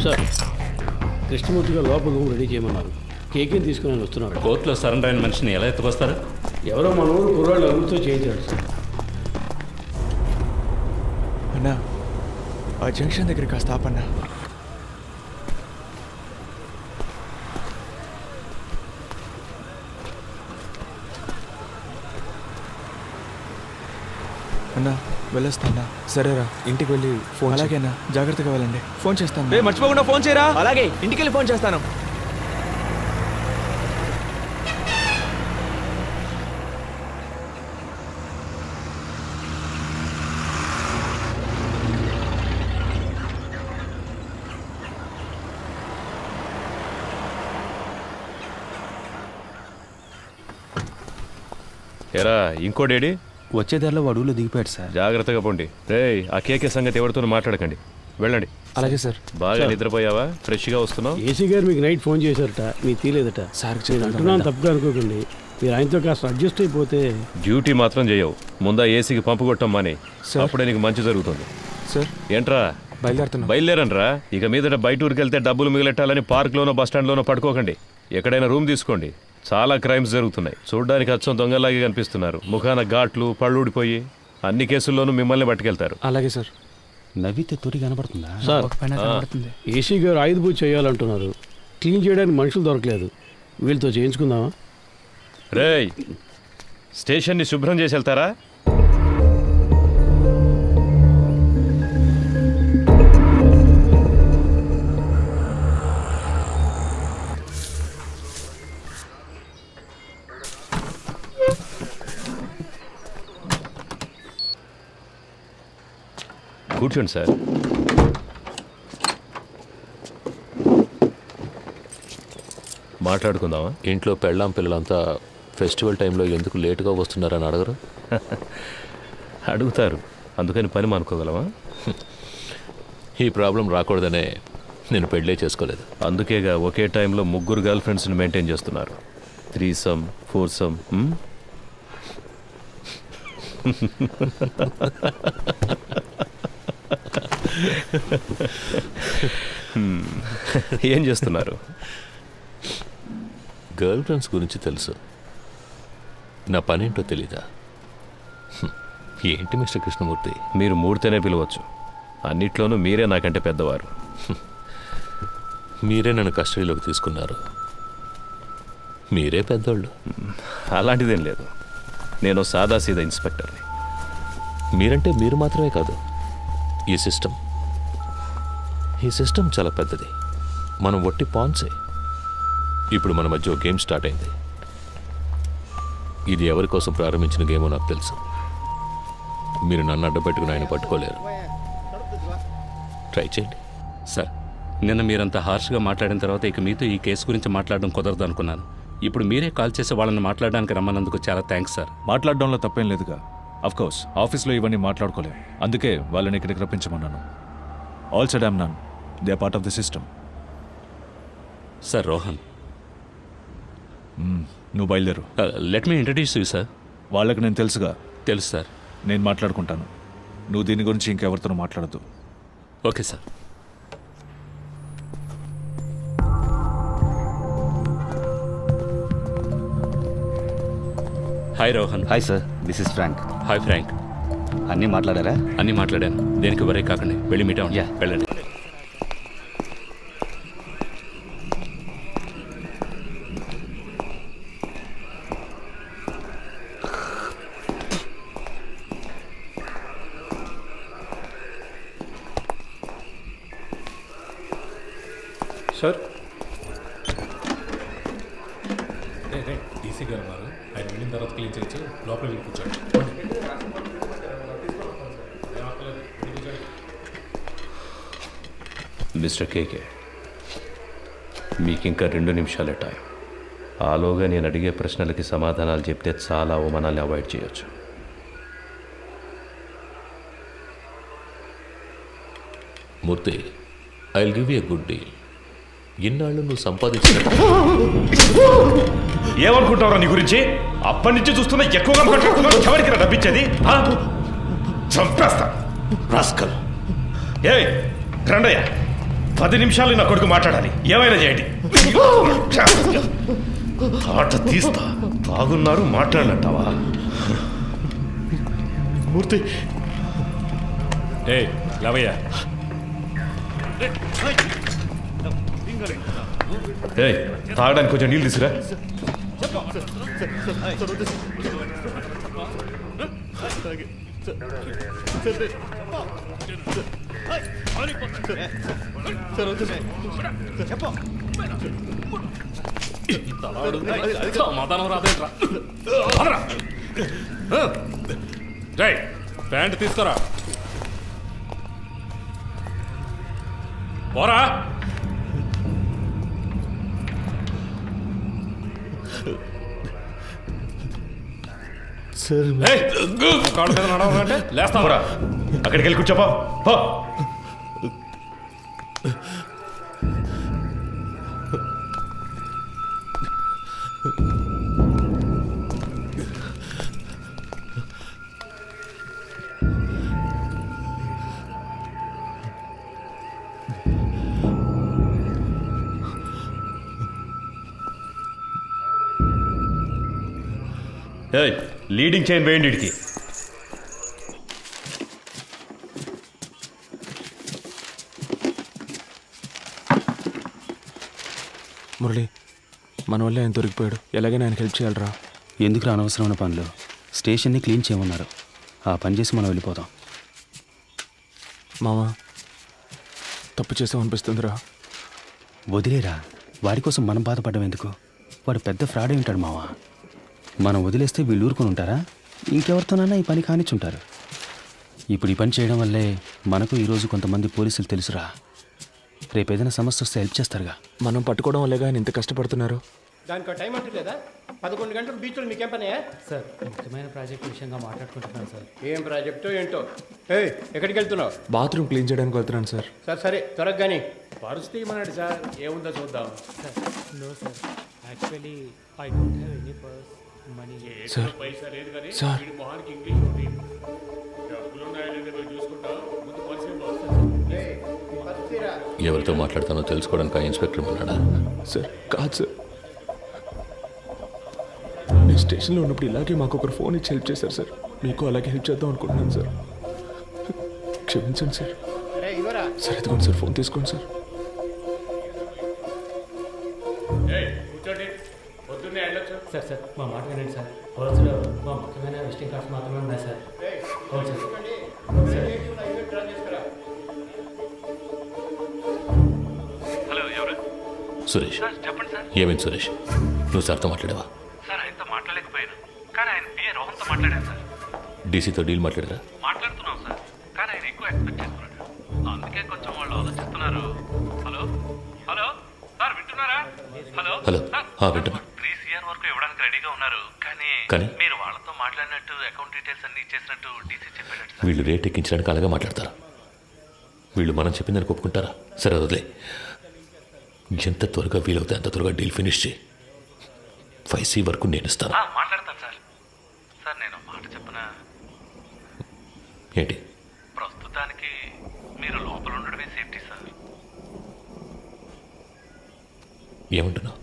సార్, కృష్ణమూర్తి గారు లోపల రూమ్ రెడీ చేయమన్నారు. కేకేని తీసుకుని వస్తున్నారు. కోర్టులో సరెండర్ అయిన మనిషిని ఎలా ఎత్తుకొస్తారు? ఎవరో మన ఊరు కుర్రాళ్ళు అభివృద్ధితో చేయించారు సార్. అన్నా, ఆ జంక్షన్ దగ్గర కాస్త ఆపన్నా. అన్నా వెళ్ళొస్తానా? సరేరా, ఇంటికి వెళ్ళి ఫోన్. అలాగేనా, జాగ్రత్తగా వెళ్ళండి. ఫోన్ చేస్తాను. మర్చిపోకుండా ఫోన్ చేయరా. అలాగే, ఇంటికి వెళ్ళి ఫోన్ చేస్తాను. ఎరా ఇంకోడేడి? వచ్చే దారిలో అడవులో దిగిపోయాడు సార్. జాగ్రత్తగా పోండి. రేయ్ ఆ కేకే సంగతి ఎవరితో మాట్లాడకండి, వెళ్ళండి. అలాగే సార్. బాగా నిద్రపోయావా? ఫ్రెష్గా వస్తున్నావు? ఏసీ గారు మీకు నైట్ ఫోన్ చేశారట, మీకు తీలేదట. సార్ అంటున్నాను, తప్పుగా అనుకోకండి. మీరు ఆయనతో కాస్త అడ్జస్ట్ అయిపోతే. డ్యూటీ మాత్రం చేయవు, ముందా ఏసీకి పంపు కొట్టమ్మని, అప్పుడే నీకు మంచి జరుగుతుంది. సార్ ఏంట్రా బయలుదేరనరా? ఇక మీదట బయట ఊరికి వెళ్తే డబ్బులు మిగిలెట్టాలని పార్క్లోనో బస్టాండ్లోనో పడుకోకండి. ఎక్కడైనా రూమ్ తీసుకోండి. చాలా క్రైమ్స్ జరుగుతున్నాయి. చూడ్డానికి అచ్చం దొంగలాగే కనిపిస్తున్నారు. ముఖాన ఘాట్లు, పళ్ళు ఊడిపోయి అన్ని కేసుల్లోనూ మిమ్మల్ని పట్టుకెళ్తారు. అలాగే సార్. నవ్వితే తొడి కనబడుతుందా సార్? ఏసీ గారు ఆయుధ పూజ చేయాలంటున్నారు. క్లీన్ చేయడానికి మనుషులు దొరకలేదు. వీళ్ళతో చేయించుకుందామా? రేయ్ స్టేషన్ని శుభ్రం చేసి వెళ్తారా? కూర్చోండి సార్. మాట్లాడుకుందామా? ఇంట్లో పెళ్ళాం పిల్లలంతా ఫెస్టివల్ టైంలో ఎందుకు లేటుగా వస్తున్నారని అడగరు? అడుగుతారు, అందుకని పని మానుకోగలమా? ఈ ప్రాబ్లం రాకూడదనే నేను పెళ్ళే చేసుకోలేదు. అందుకేగా ఒకే టైంలో 3 గర్ల్ ఫ్రెండ్స్ని మెయింటైన్ చేస్తున్నారు. 3 4 ఏం చేస్తున్నారు? గర్ల్ ఫ్రెండ్స్ గురించి తెలుసు, నా పనేంటో తెలీదా? ఏంటి మిస్టర్ కృష్ణమూర్తి? మీరు మూర్తేనే పిలవచ్చు. అన్నిట్లోనూ మీరే నాకంటే పెద్దవారు. మీరే నన్ను కస్టడీలోకి తీసుకున్నారు, మీరే పెద్దోళ్ళు. అలాంటిదేం లేదు, నేను సాదాసీదా ఇన్స్పెక్టర్ని. మీరంటే మీరు మాత్రమే కాదు, ఈ సిస్టమ్ చాలా పెద్దది. మనం ఒట్టి పాన్సే. ఇప్పుడు మన మధ్య గేమ్ స్టార్ట్ అయింది. ఇది ఎవరి కోసం ప్రారంభించిన గేమో నాకు తెలుసు. మీరు నన్ను అడ్డపెట్టుకుని ఆయన పట్టుకోలేరు. ట్రై చేయండి. సార్, నిన్న మీరంత హార్ష్గా మాట్లాడిన తర్వాత ఇక మీతో ఈ కేసు గురించి మాట్లాడడం కుదరదు అనుకున్నాను. ఇప్పుడు మీరే కాల్ చేసి వాళ్ళని మాట్లాడడానికి రమ్మన్నందుకు చాలా థ్యాంక్స్ సార్. మాట్లాడడంలో తప్పేం లేదుగా. అఫ్కోర్స్ ఆఫీస్లో ఇవన్నీ మాట్లాడుకోలేం, అందుకే వాళ్ళని ఇక్కడికి రప్పించమన్నాను. All said I'm none, they are part of the system. Sir Rohan, నువ్వు బయలుదేరు. Let me introduce you sir. వాళ్ళకి నేను తెలుసుగా. తెలుసు సార్. నేను మాట్లాడుకుంటాను, నువ్వు దీని గురించి ఇంకెవరితోనూ మాట్లాడద్దు. Okay sir. Hi Rohan. Hi sir, this is Frank. Hi Frank. అన్నీ మాట్లాడారా? అన్నీ మాట్లాడాను. దేనికి వరే కాకండి, వెళ్ళి మీట్ అవ్వండి. వెళ్ళండి. సార్, డీసీ గారు ఉన్నారు, ఆయన వెళ్ళిన తర్వాత క్లీన్ చేయొచ్చు. లోపల వెళ్ళి కూర్చోండి. మిస్టర్ కేకే, మీకు ఇంకా 2 నిమిషాలే టైం. ఆలోగా నేను అడిగే ప్రశ్నలకి సమాధానాలు చెప్తే చాలా అవమానాలు అవాయిడ్ చేయొచ్చు. Murthy, I will give you a good deal. ఇన్నాళ్ళు నువ్వు సంపాదించిన ఏమనుకుంటావురా నీ గురించి? అప్పటి నుంచి చూస్తున్నా ఎక్కువగా మాట్లాడుతున్నావు. ఎవరికి డబ్బిచ్చేది? చంపేస్తా రాస్కల్. ఏ రండయ్య, 10 నిమిషాలు నా కొడుకు మాట్లాడాలి. ఏమైనా చేయండి. ఆట తీస్తా. బాగున్నారు, మాట్లాడినట్టావా? మూర్తి, ఏ లవయ్య, తాగడానికి కొంచెం నీళ్ళు తీసుకురా. సమాధానం రాదేట్రా ప్యాంట్ తీసుకురా పోరా సార్ కాళ్ళ మీద నడవాలంటే లేస్తావరా అక్కడికి వెళ్ళి కూర్చోపా. లీడింగ్ చైన్ వేయండి ఇడికి. మురళి మన వల్ల ఆయన దొరికిపోయాడు. ఎలాగైనా ఆయనకి హెల్ప్ చేయాలరా. ఎందుకు అనవసరమైన పనులు? స్టేషన్ని క్లీన్ చేయమన్నారు. ఆ పని చేసి మనం వెళ్ళిపోదాం. మామ తప్పు చేసామనిపిస్తుందిరా. వదిలేరా, వాడి కోసం మనం బాధపడడం ఎందుకు? వాడు పెద్ద ఫ్రాడ్ ఉంటాడు మావా. మనం వదిలేస్తే వీళ్ళు ఊరుకొని ఉంటారా? ఇంకెవరితోనైనా ఈ పని కానిచ్చుంటారు. ఇప్పుడు ఈ పని చేయడం వల్లే మనకు ఈరోజు కొంతమంది పోలీసులు తెలుసురా. రేపు ఏదైనా సమస్య వస్తే హెల్ప్ చేస్తారుగా. మనం పట్టుకోవడం వల్లేగా ఆయన ఇంత కష్టపడుతున్నారు. దానికి టైం అంటూ లేదా? 11 గంటలు బీచ్లో మీకేం పనే? సార్, ముఖ్యమైన ప్రాజెక్ట్ విషయంగా మాట్లాడుకుంటున్నాను సార్. ఏం ప్రాజెక్టో ఏంటో. ఎక్కడికి వెళ్తున్నావు? బాత్రూమ్ క్లీన్ చేయడానికి వెళ్తున్నాను సార్. సరే త్వరగా కానీ పరిస్థితి ఏమన్నాడు సార్? ఏముందో చూద్దాం. No sir, actually I don't have any purse money. Sir sir ఎవరితో మాట్లాడతానో తెలుసుకోవడానికి ఆ ఇన్స్పెక్టర్ ఉన్నాడా? సార్ కాదు సార్, నేను స్టేషన్లో ఉన్నప్పుడు ఇలాగే మాకు ఒకరు ఫోన్ ఇచ్చి హెల్ప్ చేశారు సార్. మీకు అలాగే హెల్ప్ చేద్దాం అనుకుంటున్నాను సార్. క్షమించండి సార్. సార్ ఎదుగుండి సార్, ఫోన్ తీసుకోండి సార్. సార్ సార్ మా మాట వినండి సార్. పర్సులో మా ముఖ్యమైన విజిటింగ్ కార్డ్స్ మాత్రమే ఉన్నాయి సార్. అవును సార్. హలో, ఎవరు? సురేష్. చెప్పండి సార్. ఏమైంది సురేష్? నువ్వు సార్తో మాట్లాడావా? సార్ ఆయనతో మాట్లాడలేకపోయాను, కానీ ఆయన పిఏ రోహన్తో మాట్లాడాను సార్. డీసీతో డీల్ మాట్లాడారా? మాట్లాడుతున్నాం సార్, కానీ ఆయన ఎక్కువ ఎక్స్పెక్ట్ చేస్తున్నాడు. అందుకే కొంచెం వాళ్ళు ఆలోచిస్తున్నారు. హలో హలో సార్, వింటున్నారా? హలో హలో సార్, వింటున్నా. 3 CR వరకు ఇవ్వడానికి రెడీగా ఉన్నారు, కానీ కానీ? మీరు వాళ్ళతో మాట్లాడినట్టు అకౌంట్ డీటెయిల్స్ అన్ని ఇచ్చేసినట్టు డీసీ చెప్పాడు సార్. వీళ్ళు రేట్ ఎక్కించడానికి అలాగే మాట్లాడతారా? వీళ్ళు మనం చెప్పిందని ఒప్పుకుంటారా? సరే వదిలే. ఎంత త్వరగా వీలవుతే అంత త్వరగా డీల్ ఫినిష్ చేయి. 5C వరకు నేను ఇస్తాను. మాట్లాడతాను సార్. సార్ నేను మాట చెప్పనా? ఏంటి? ప్రస్తుతానికి మీరు లోపల ఉండడమే సేఫ్టీ సార్. ఏమంటున్నావు?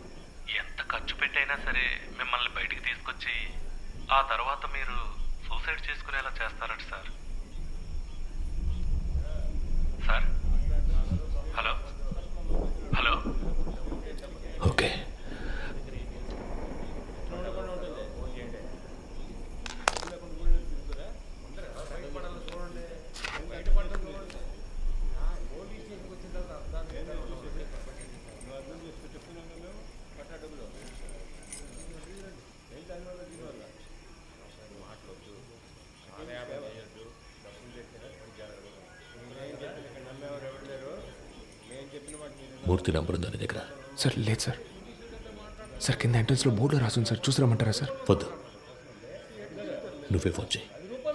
ఎంత ఖర్చు పెట్టైనా సరే మిమ్మల్ని బయటికి తీసుకొచ్చి ఆ తర్వాత మీరు సూసైడ్ చేసుకునేలా చేస్తారట sir. Sir hello hello. Okay. Murthy number ఉందా నీ దగ్గర? సార్ లేదు సార్. సార్ కింద ఎంట్రన్స్లో బోర్డులో రాసుంది సార్, చూసి రమ్మంటారా సార్? వద్దు, నువ్వే ఫోన్ చేయి.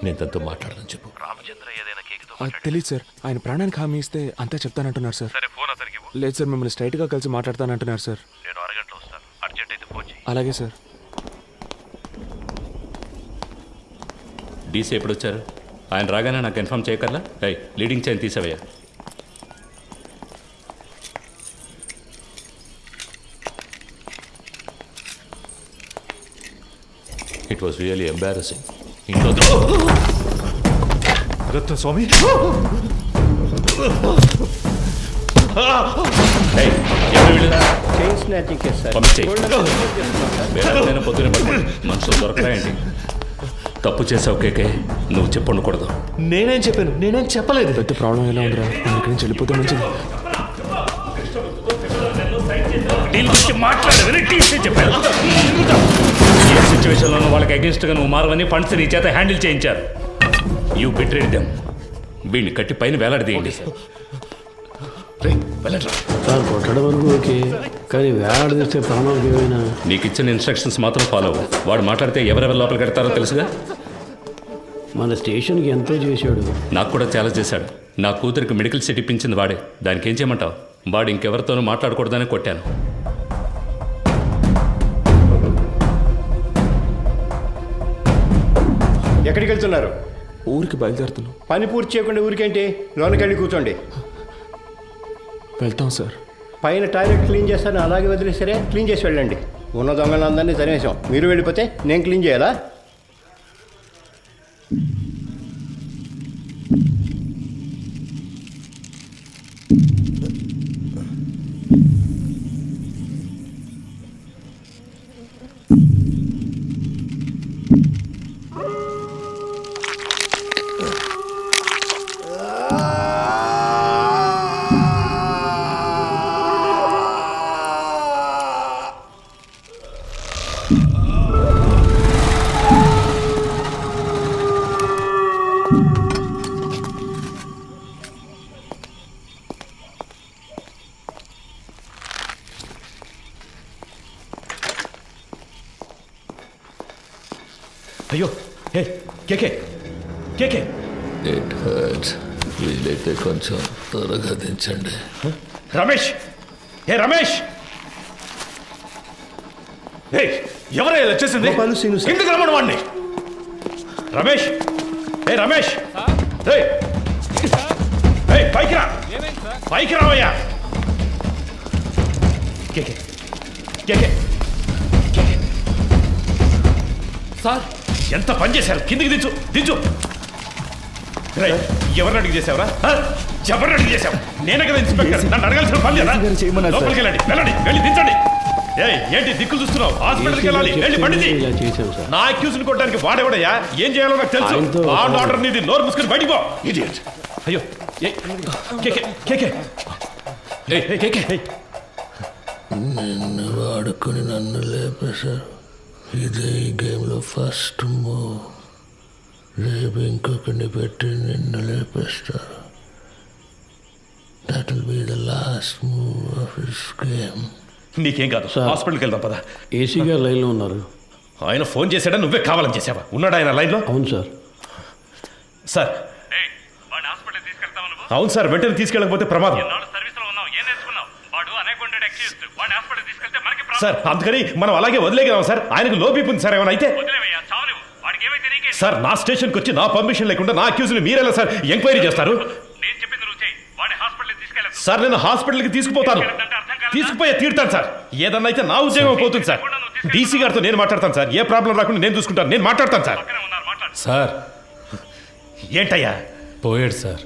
నేను తనతో మాట్లాడదని చెప్పు. రామచంద్ర ఏదైనా కేకుతో అది తెలియదు సార్. ఆయన ప్రాణానికి హామీ ఇస్తే అంతా చెప్తానంటున్నారు సార్. సరే ఫోన్ అతనికి ఇవ్వు. లేదు సార్, మిమ్మల్ని స్ట్రైట్గా కలిసి మాట్లాడతానంటున్నారు సార్. నేను అరగంటలో వస్తాను, అర్జెంట్ అయితే ఫోన్ చేయి. అలాగే సార్. డీసీ ఎప్పుడు వచ్చారు? ఆయన రాగానే నాకు ఇన్ఫార్మ్ చేయకర్లా. లీడింగ్ చైన్ తీసేవయ్యా. It was really embarrassing. Ratna Swamy, పొద్దున మనుషులు దొరకరా ఏంటి? తప్పు చేసావు కేకే, నువ్వు చెప్పండకూడదు. నేనేం చెప్పాను? నేనేం చెప్పలేదు. పెద్ద ప్రాబ్లం ఎలా ఉందిరా, మనం ఇక్కడి నుంచి వెళ్ళిపోతే మంచిది. ఏ సిచ్యువేషన్లోనూ వాళ్ళకి అగేన్స్ట్గా నువ్వు మారవని ఫండ్స్ నీ చేత హ్యాండిల్ చేయించారు. You betrayed them. వీడిని కట్టి పైన వేలాడదీయండి. సార్ కొట్టడం వరకు ఓకే, కానీ వేలాడదీస్తే ప్రాణాలకు ఏమైనా. నీకు ఇచ్చిన ఇన్స్ట్రక్షన్స్ మాత్రం ఫాలో అవ్వు. వాడు మాట్లాడితే ఎవరెవరు లోపలికి పెడతారో తెలుసుగా. మన స్టేషన్కి ఎంతో చేశాడు. నాకు కూడా చాలా చేశాడు. నా కూతురికి మెడికల్ సీట్ ఇప్పించింది వాడే. దానికి ఏం చేయమంటావు? వాడు ఇంకెవరితోనూ మాట్లాడకూడదని కొట్టాను. ఎక్కడికి వెళ్తున్నారు? ఊరికి బయలుదేరుతున్నాం. పని పూర్తి చేయకుండా ఊరికేంటి? లోనకెళ్ళి కూర్చోండి. వెళ్తాం సార్. పైన టాయిలెట్ క్లీన్ చేస్తాను, అలాగే వదిలేసరే క్లీన్ చేసి వెళ్ళండి. ఉన్న దొంగలందరినీ తరిమేశాం. మీరు వెళ్ళిపోతే నేను క్లీన్ చేయాలా? అయ్యో, హే కేకే కేకే. It hurts. వీలైతే కొంచెం త్వరగా దించండి. రమేష్, ఏ రమేష్, ఎవరే వచ్చేసింది? కిందికి రమ్మను వాడిని. రమేష్, ఏ రమేష్, పైకి రా, పైకి రావయ్యా. కేకే కేకే కేకే. సార్ ఎంత పని చేశారు? కిందికి దించు దించు. ఎవరిని అడిగి చేసావురా? ఎవరిని అడిగి చేసావు? నేనే కదా ఇన్స్పెక్టర్, నన్ను అడగాల్సిన పని లేదా? లోపలికి వెళ్ళండి, వెళ్ళండి, వెళ్ళి దించండి. ఏంటి దిక్కులు చూస్తున్నావు? హాస్పిటల్కి వెళ్ళాలి, వెళ్ళి పండిది. నా అక్యూజ్ ని కొట్టడానికి వాడేవాడయ్యా? ఏం చేయాలో నాకు తెలుసు. ఆర్డర్ నీది. నోరు మూసుకుని బయటికి పో. ఇడియట్. అయ్యో కేకే కేకే కేకే. నిన్ను వాడుకొని నన్ను లేపేశారు. ఇదే ఈ గేమ్లో ఫస్ట్ మూవ్. రేపు ఇంకొకరిని పెట్టి నిన్ను లేపేస్తారు. That will be the last move of this game. నీకేం కాదు, హాస్పిటల్కి వెళ్దాం పద. ఏసీ గారు లైన్లో ఉన్నారు. ఆయన ఫోన్ చేశాడా? నువ్వే కావాలని చేసావా? ఉన్నాడా ఆయన లైన్లో? అవును సార్. సార్ అవును సార్, వెంటనే తీసుకెళ్ళకపోతే ప్రమాదం సార్. అందుకని మనం అలాగే వదిలేగలం సార్. ఆయనకు లో బీపీ ఉంది సార్. ఏమైనా అయితే సార్, నా స్టేషన్కి వచ్చి నా పర్మిషన్ లేకుండా నా అక్యూజ్ని మీరెలా సార్ ఎంక్వైరీ చేస్తారు? సార్ నేను హాస్పిటల్కి తీసుకుపోతాను, తీసుకుపోయే తీరుతాను సార్. ఏదన్నా అయితే నా ఉద్యోగం పోతుంది సార్. డీసీ గారితో నేను మాట్లాడతాను సార్. ఏ ప్రాబ్లం రాకుండా నేను చూసుకుంటాను. నేను మాట్లాడతాను సార్. సార్ ఏంటయ్యా? పోయాడు సార్.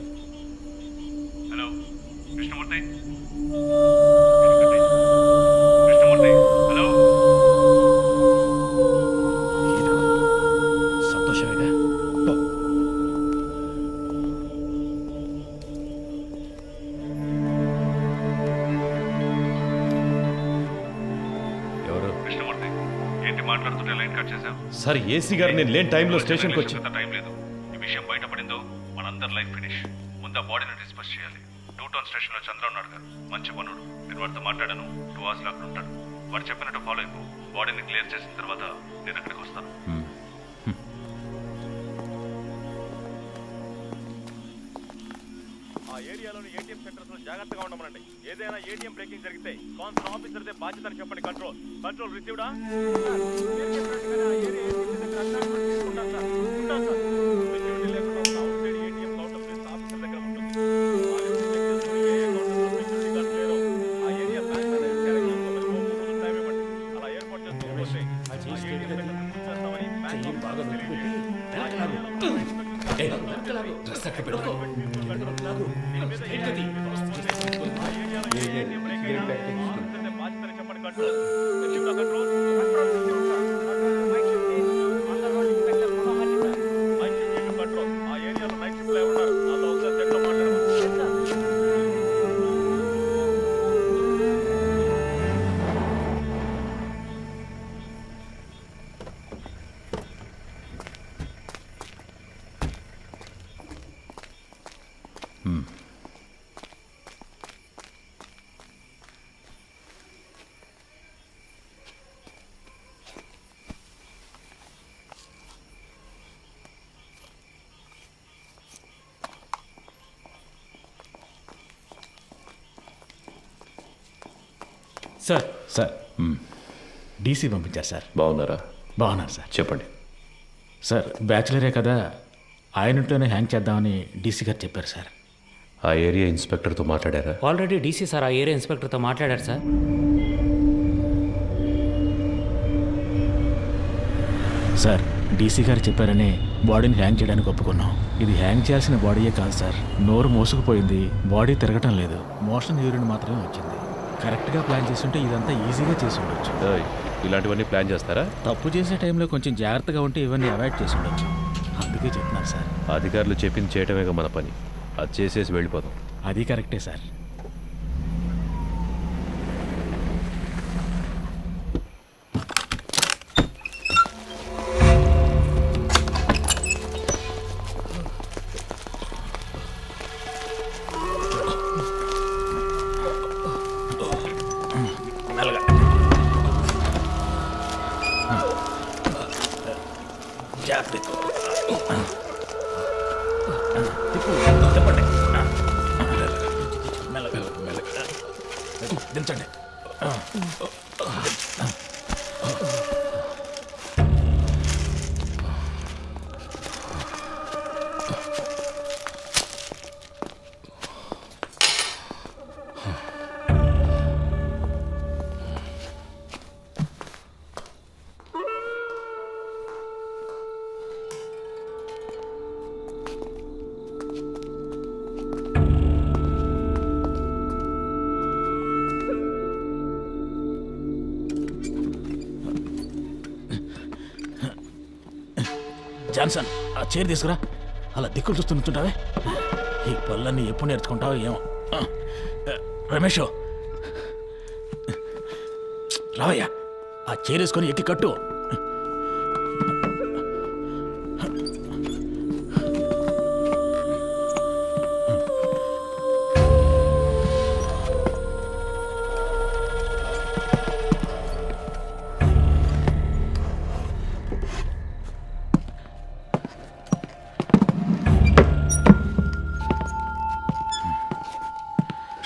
సంతోషమేగా. ఎవరు? ఏంటి మాట్లాడుతుంటే లైన్ కట్ చేశావు? సార్ ఏసీ గారు నేను లేని టైంలో స్టేషన్కి వచ్చి. టైం లేదు. ఈ విషయం బయటపడిందో మనందరి లైఫ్ ఫినిష్. ముందు ఆ బాడీని డిస్పస్ చేయాలి. 2 టౌన్ స్టేషన్లో చంద్ర ఉన్నాడు గారు, మంచి పనుడు. నేను వాడితో మాట్లాడాను. 2 hours లో అక్కడ ఉంటాడు. వాడు చెప్పినట్టు ఫాలో అయిపో. బాడీని క్లియర్ చేసిన తర్వాత నేను అక్కడికి వస్తాను. ఆ ఏరియాలోని ఏటీఎం సెంటర్స్ లో జాగ్రత్తగా ఉండమనండి. ఏదైనా ఏటీఎం బ్రేకింగ్ జరిగితే కాన్సల్ ఆఫీసర్దే బాధ్యత అని చెప్పండి. కంట్రోల్ రిసీవ్డా? సార్ సార్ డీసీ పంపించారు సార్. బాగున్నారా? బాగున్నారు సార్. చెప్పండి సార్. బ్యాచులరే కదా, ఆయనట్లోనే హ్యాంగ్ చేద్దామని డీసీ గారు చెప్పారు సార్. ఆ ఏరియా ఇన్స్పెక్టర్తో మాట్లాడారా? ఆల్రెడీ డీసీ సార్ ఆ ఏరియా ఇన్స్పెక్టర్తో మాట్లాడారు సార్. సార్ డీసీ గారు చెప్పారని బాడీని హ్యాంగ్ చేయడానికి ఒప్పుకున్నాం. ఇది హ్యాంగ్ చేయాల్సిన బాడీయే కాదు సార్. నోరు మోసుకుపోయింది, బాడీ తిరగటం లేదు, మోషన్ యూరిన్ మాత్రమే వచ్చింది. కరెక్ట్గా ప్లాన్ చేస్తుంటే ఇదంతా ఈజీగా చేసి ఉండొచ్చు. ఇలాంటివన్నీ ప్లాన్ చేస్తారా? తప్పు చేసే టైంలో కొంచెం జాగ్రత్తగా ఉంటే ఇవన్నీ అవాయిడ్ చేసి ఉండొచ్చు. అందుకే చెప్తున్నారు సార్. అధికారులు చెప్పింది చేయటమేగా మన పని. అది చేసేసి వెళ్ళిపోదాం. అది కరెక్టే సార్. దించండి. జాన్సన్, ఆ చైర్ తీసుకురా. అలా దిక్కులు చూస్తూ నుంచుంటావే. ఈ పళ్ళన్నీ ఎప్పుడు నేర్చుకుంటావో ఏమో. రమేష్ రావయ్యా, ఆ చైర్ వేసుకొని ఎక్కి కట్టు.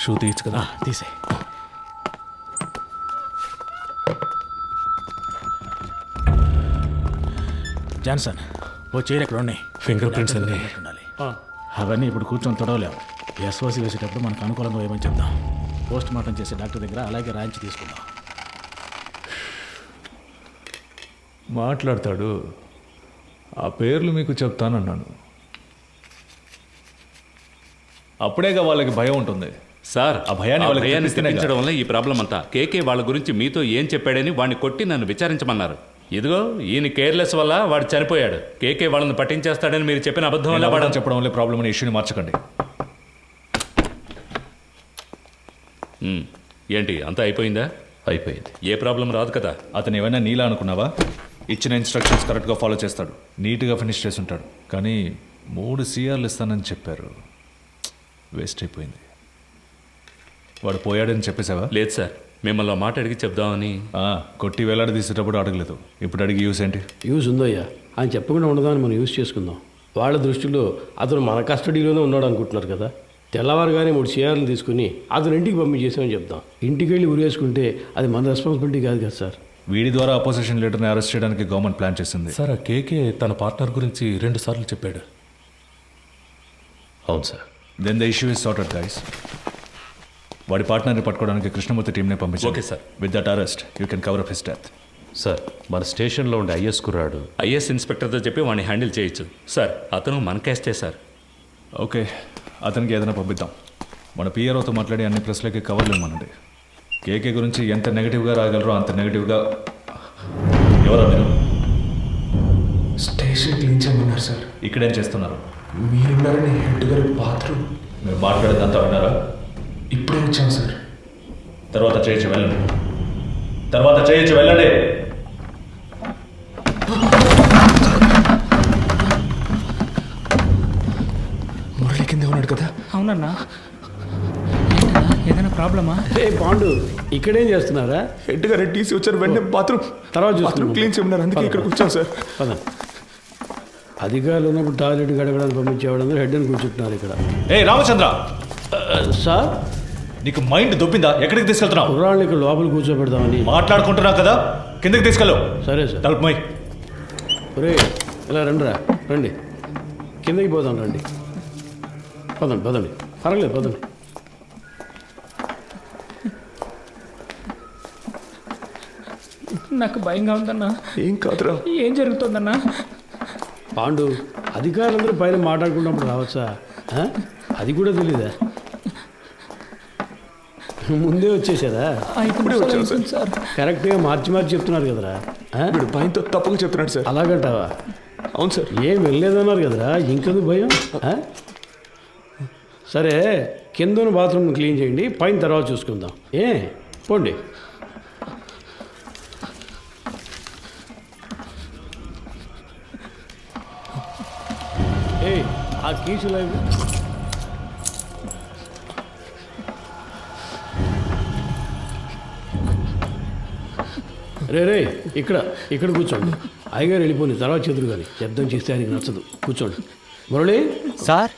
షూ తీయచ్చు కదా? తీసే. జాన్సన్, ఓ చైర్ ఎక్కడ ఉన్నాయి? ఫింగర్ ప్రింట్స్ అన్నీ ఉండాలి. అవన్నీ ఇప్పుడు కూర్చొని తొడవలేము. ఎస్ఓసి వేసేటప్పుడు మనకు అనుకూలంగా వేయమని చెప్దాం. పోస్ట్ మార్టం చేసే డాక్టర్ దగ్గర అలాగే రాయించి తీసుకుందాం. మాట్లాడతాడు. ఆ పేర్లు మీకు చెప్తానన్నాను. అప్పుడేగా వాళ్ళకి భయం ఉంటుంది సార్. ఆ భయాన్ని వాళ్ళకి భయాన్ని తెప్పిస్తేనే తెప్పించడం వల్ల ఈ ప్రాబ్లం అంతా. కేకే వాళ్ళ గురించి మీతో ఏం చెప్పాడని వాడిని కొట్టి నన్ను విచారించమన్నారు. ఇదిగో ఈయన కేర్లెస్ వల్ల వాడు చనిపోయాడు. కేకే వాళ్ళని పట్టించేస్తాడని మీరు చెప్పిన అబద్ధం వల్ల వాడు చెప్పడం వల్ల ప్రాబ్లం అనే ఇష్యూని మార్చకండి. ఏంటి అంతా అయిపోయిందా? అయిపోయింది. ఏ ప్రాబ్లం రాదు కదా. అతను ఏమైనా నీలా అనుకున్నావా? ఇచ్చిన ఇన్స్ట్రక్షన్స్ కరెక్ట్గా ఫాలో చేస్తాడు, నీట్గా ఫినిష్ చేసి ఉంటాడు. కానీ 3 CRలు ఇస్తానని చెప్పారు. వేస్ట్ అయిపోయింది. వాడు పోయాడని చెప్పేసావా? లేదు సార్, మిమ్మల్ని మాట అడిగి చెప్దామని. కొట్టి వేలాడి తీసేటప్పుడు అడగలేదు, ఇప్పుడు అడిగి యూస్ ఏంటి? యూస్ ఉందయ్యా. ఆయన చెప్పకుండా ఉండదాన్ని మనం యూస్ చేసుకుందాం. వాళ్ళ దృష్టిలో అతను మన కస్టడీలోనే ఉన్నాడు అనుకుంటున్నారు కదా. తెల్లవారుగానే 3 CRలు తీసుకుని అతను ఇంటికి పంపించేసామని చెప్దాం. ఇంటికి వెళ్ళి ఉరేసుకుంటే అది మన రెస్పాన్సిబిలిటీ కాదు కదా సార్. వీడి ద్వారా అపోజిషన్ లీడర్ని అరెస్ట్ చేయడానికి గవర్నమెంట్ ప్లాన్ చేసింది. సార్, ఆ కేకే తన పార్ట్నర్ గురించి 2 సార్లు చెప్పాడు. అవును sir. Then the issue is sorted guys. వాడి పార్ట్నర్ని పట్టుకోవడానికి కృష్ణమూర్తి టీంనే పంపించారు. Okay sir. With that arrest you can cover up his death. Sir, మన స్టేషన్లో ఉండే ఐఎస్ కుర్రాడు ఐఎస్ ఇన్స్పెక్టర్తో చెప్పి వాడిని హ్యాండిల్ చేయొచ్చు సార్. అతను మన కేస్టే సార్. ఓకే, అతనికి ఏదైనా పంపిద్దాం. మన పిఆర్ఓతో మాట్లాడి అన్ని ప్రెస్లకి కవర్లు ఇవ్వమనండి. కేకే గురించి ఎంత నెగిటివ్గా రాగలరో అంత నెగిటివ్గా. ఎవరా మీరు? స్టేషన్ క్లీన్ చేయమన్నారు సార్. ఇక్కడేం చేస్తున్నారు? మీరున్నారని హెడ్ గారి బాత్రూమ్. మీరు మాట్లాడేదంతా విన్నారా? ఇప్పుడే వచ్చాం సార్. తర్వాత చేయొచ్చు, వెళ్ళండి. తర్వాత చేయొచ్చు, వెళ్ళండి. మురళి కింద ఉన్నాడు కదా? అవునన్నా. ఏదైనా ప్రాబ్లమా? పాండు, ఇక్కడేం చేస్తున్నారా? హెడ్ గారు టీసీ వచ్చారు, వెంటనే బాత్రూమ్ క్లీన్ చేయమన్నారు. అందుకే ఇక్కడికి వచ్చాం సార్. అధికారులు ఉన్నప్పుడు టాయిలెట్ గడగడానికి పంపించేవాడు హెడ్ అని కూర్చుంటున్నారు ఇక్కడ. ఏ రామచంద్ర సార్, నీకు మైండ్ దొబ్బిందా? ఎక్కడికి తీసుకెళ్తున్నావు? కుర్రాళ్ళని ఇక్కడ లోపల కూర్చోబెడదామని మాట్లాడుకుంటున్నావు కదా, కిందకి తీసుకెళ్ళు. సరే సార్. తలుపు మై. ఒరే ఇలా రండిరా, రండి, కిందకి పోదాం, రండి, పదండి పదండి, పర్వాలేదు పదండి. నాకు భయంగా ఉందన్నా. ఏం కాదురా. ఏం జరుగుతుందన్నా? పాండు, అధికారులందరూ పైన మాట్లాడుకున్నప్పుడు రావచ్చా? అది కూడా తెలీదా? ముందే వచ్చేసారా? ఇప్పుడే వచ్చాను సార్. కరెక్ట్గా మార్చి చెప్తున్నారు కదరా. వీడు భయంతో తప్పుగా చెప్తున్నాడు సార్. అలాగంటావా? అవును సార్. ఏం వెళ్ళలేదన్నారు కదరా, ఇంకెందుకు భయం? సరే, కింద బాత్రూమ్ క్లీన్ చేయండి, పైన తర్వాత చూసుకుందాం. పోండి. ఆ కీసులు రే ఇక్కడ కూర్చోండి. అయ్యగారు వెళ్ళిపోయి తర్వాత చెదురు కానీ శబ్దం చేస్తే ఆయనకి నచ్చదు. కూర్చోండి. మురళి సార్,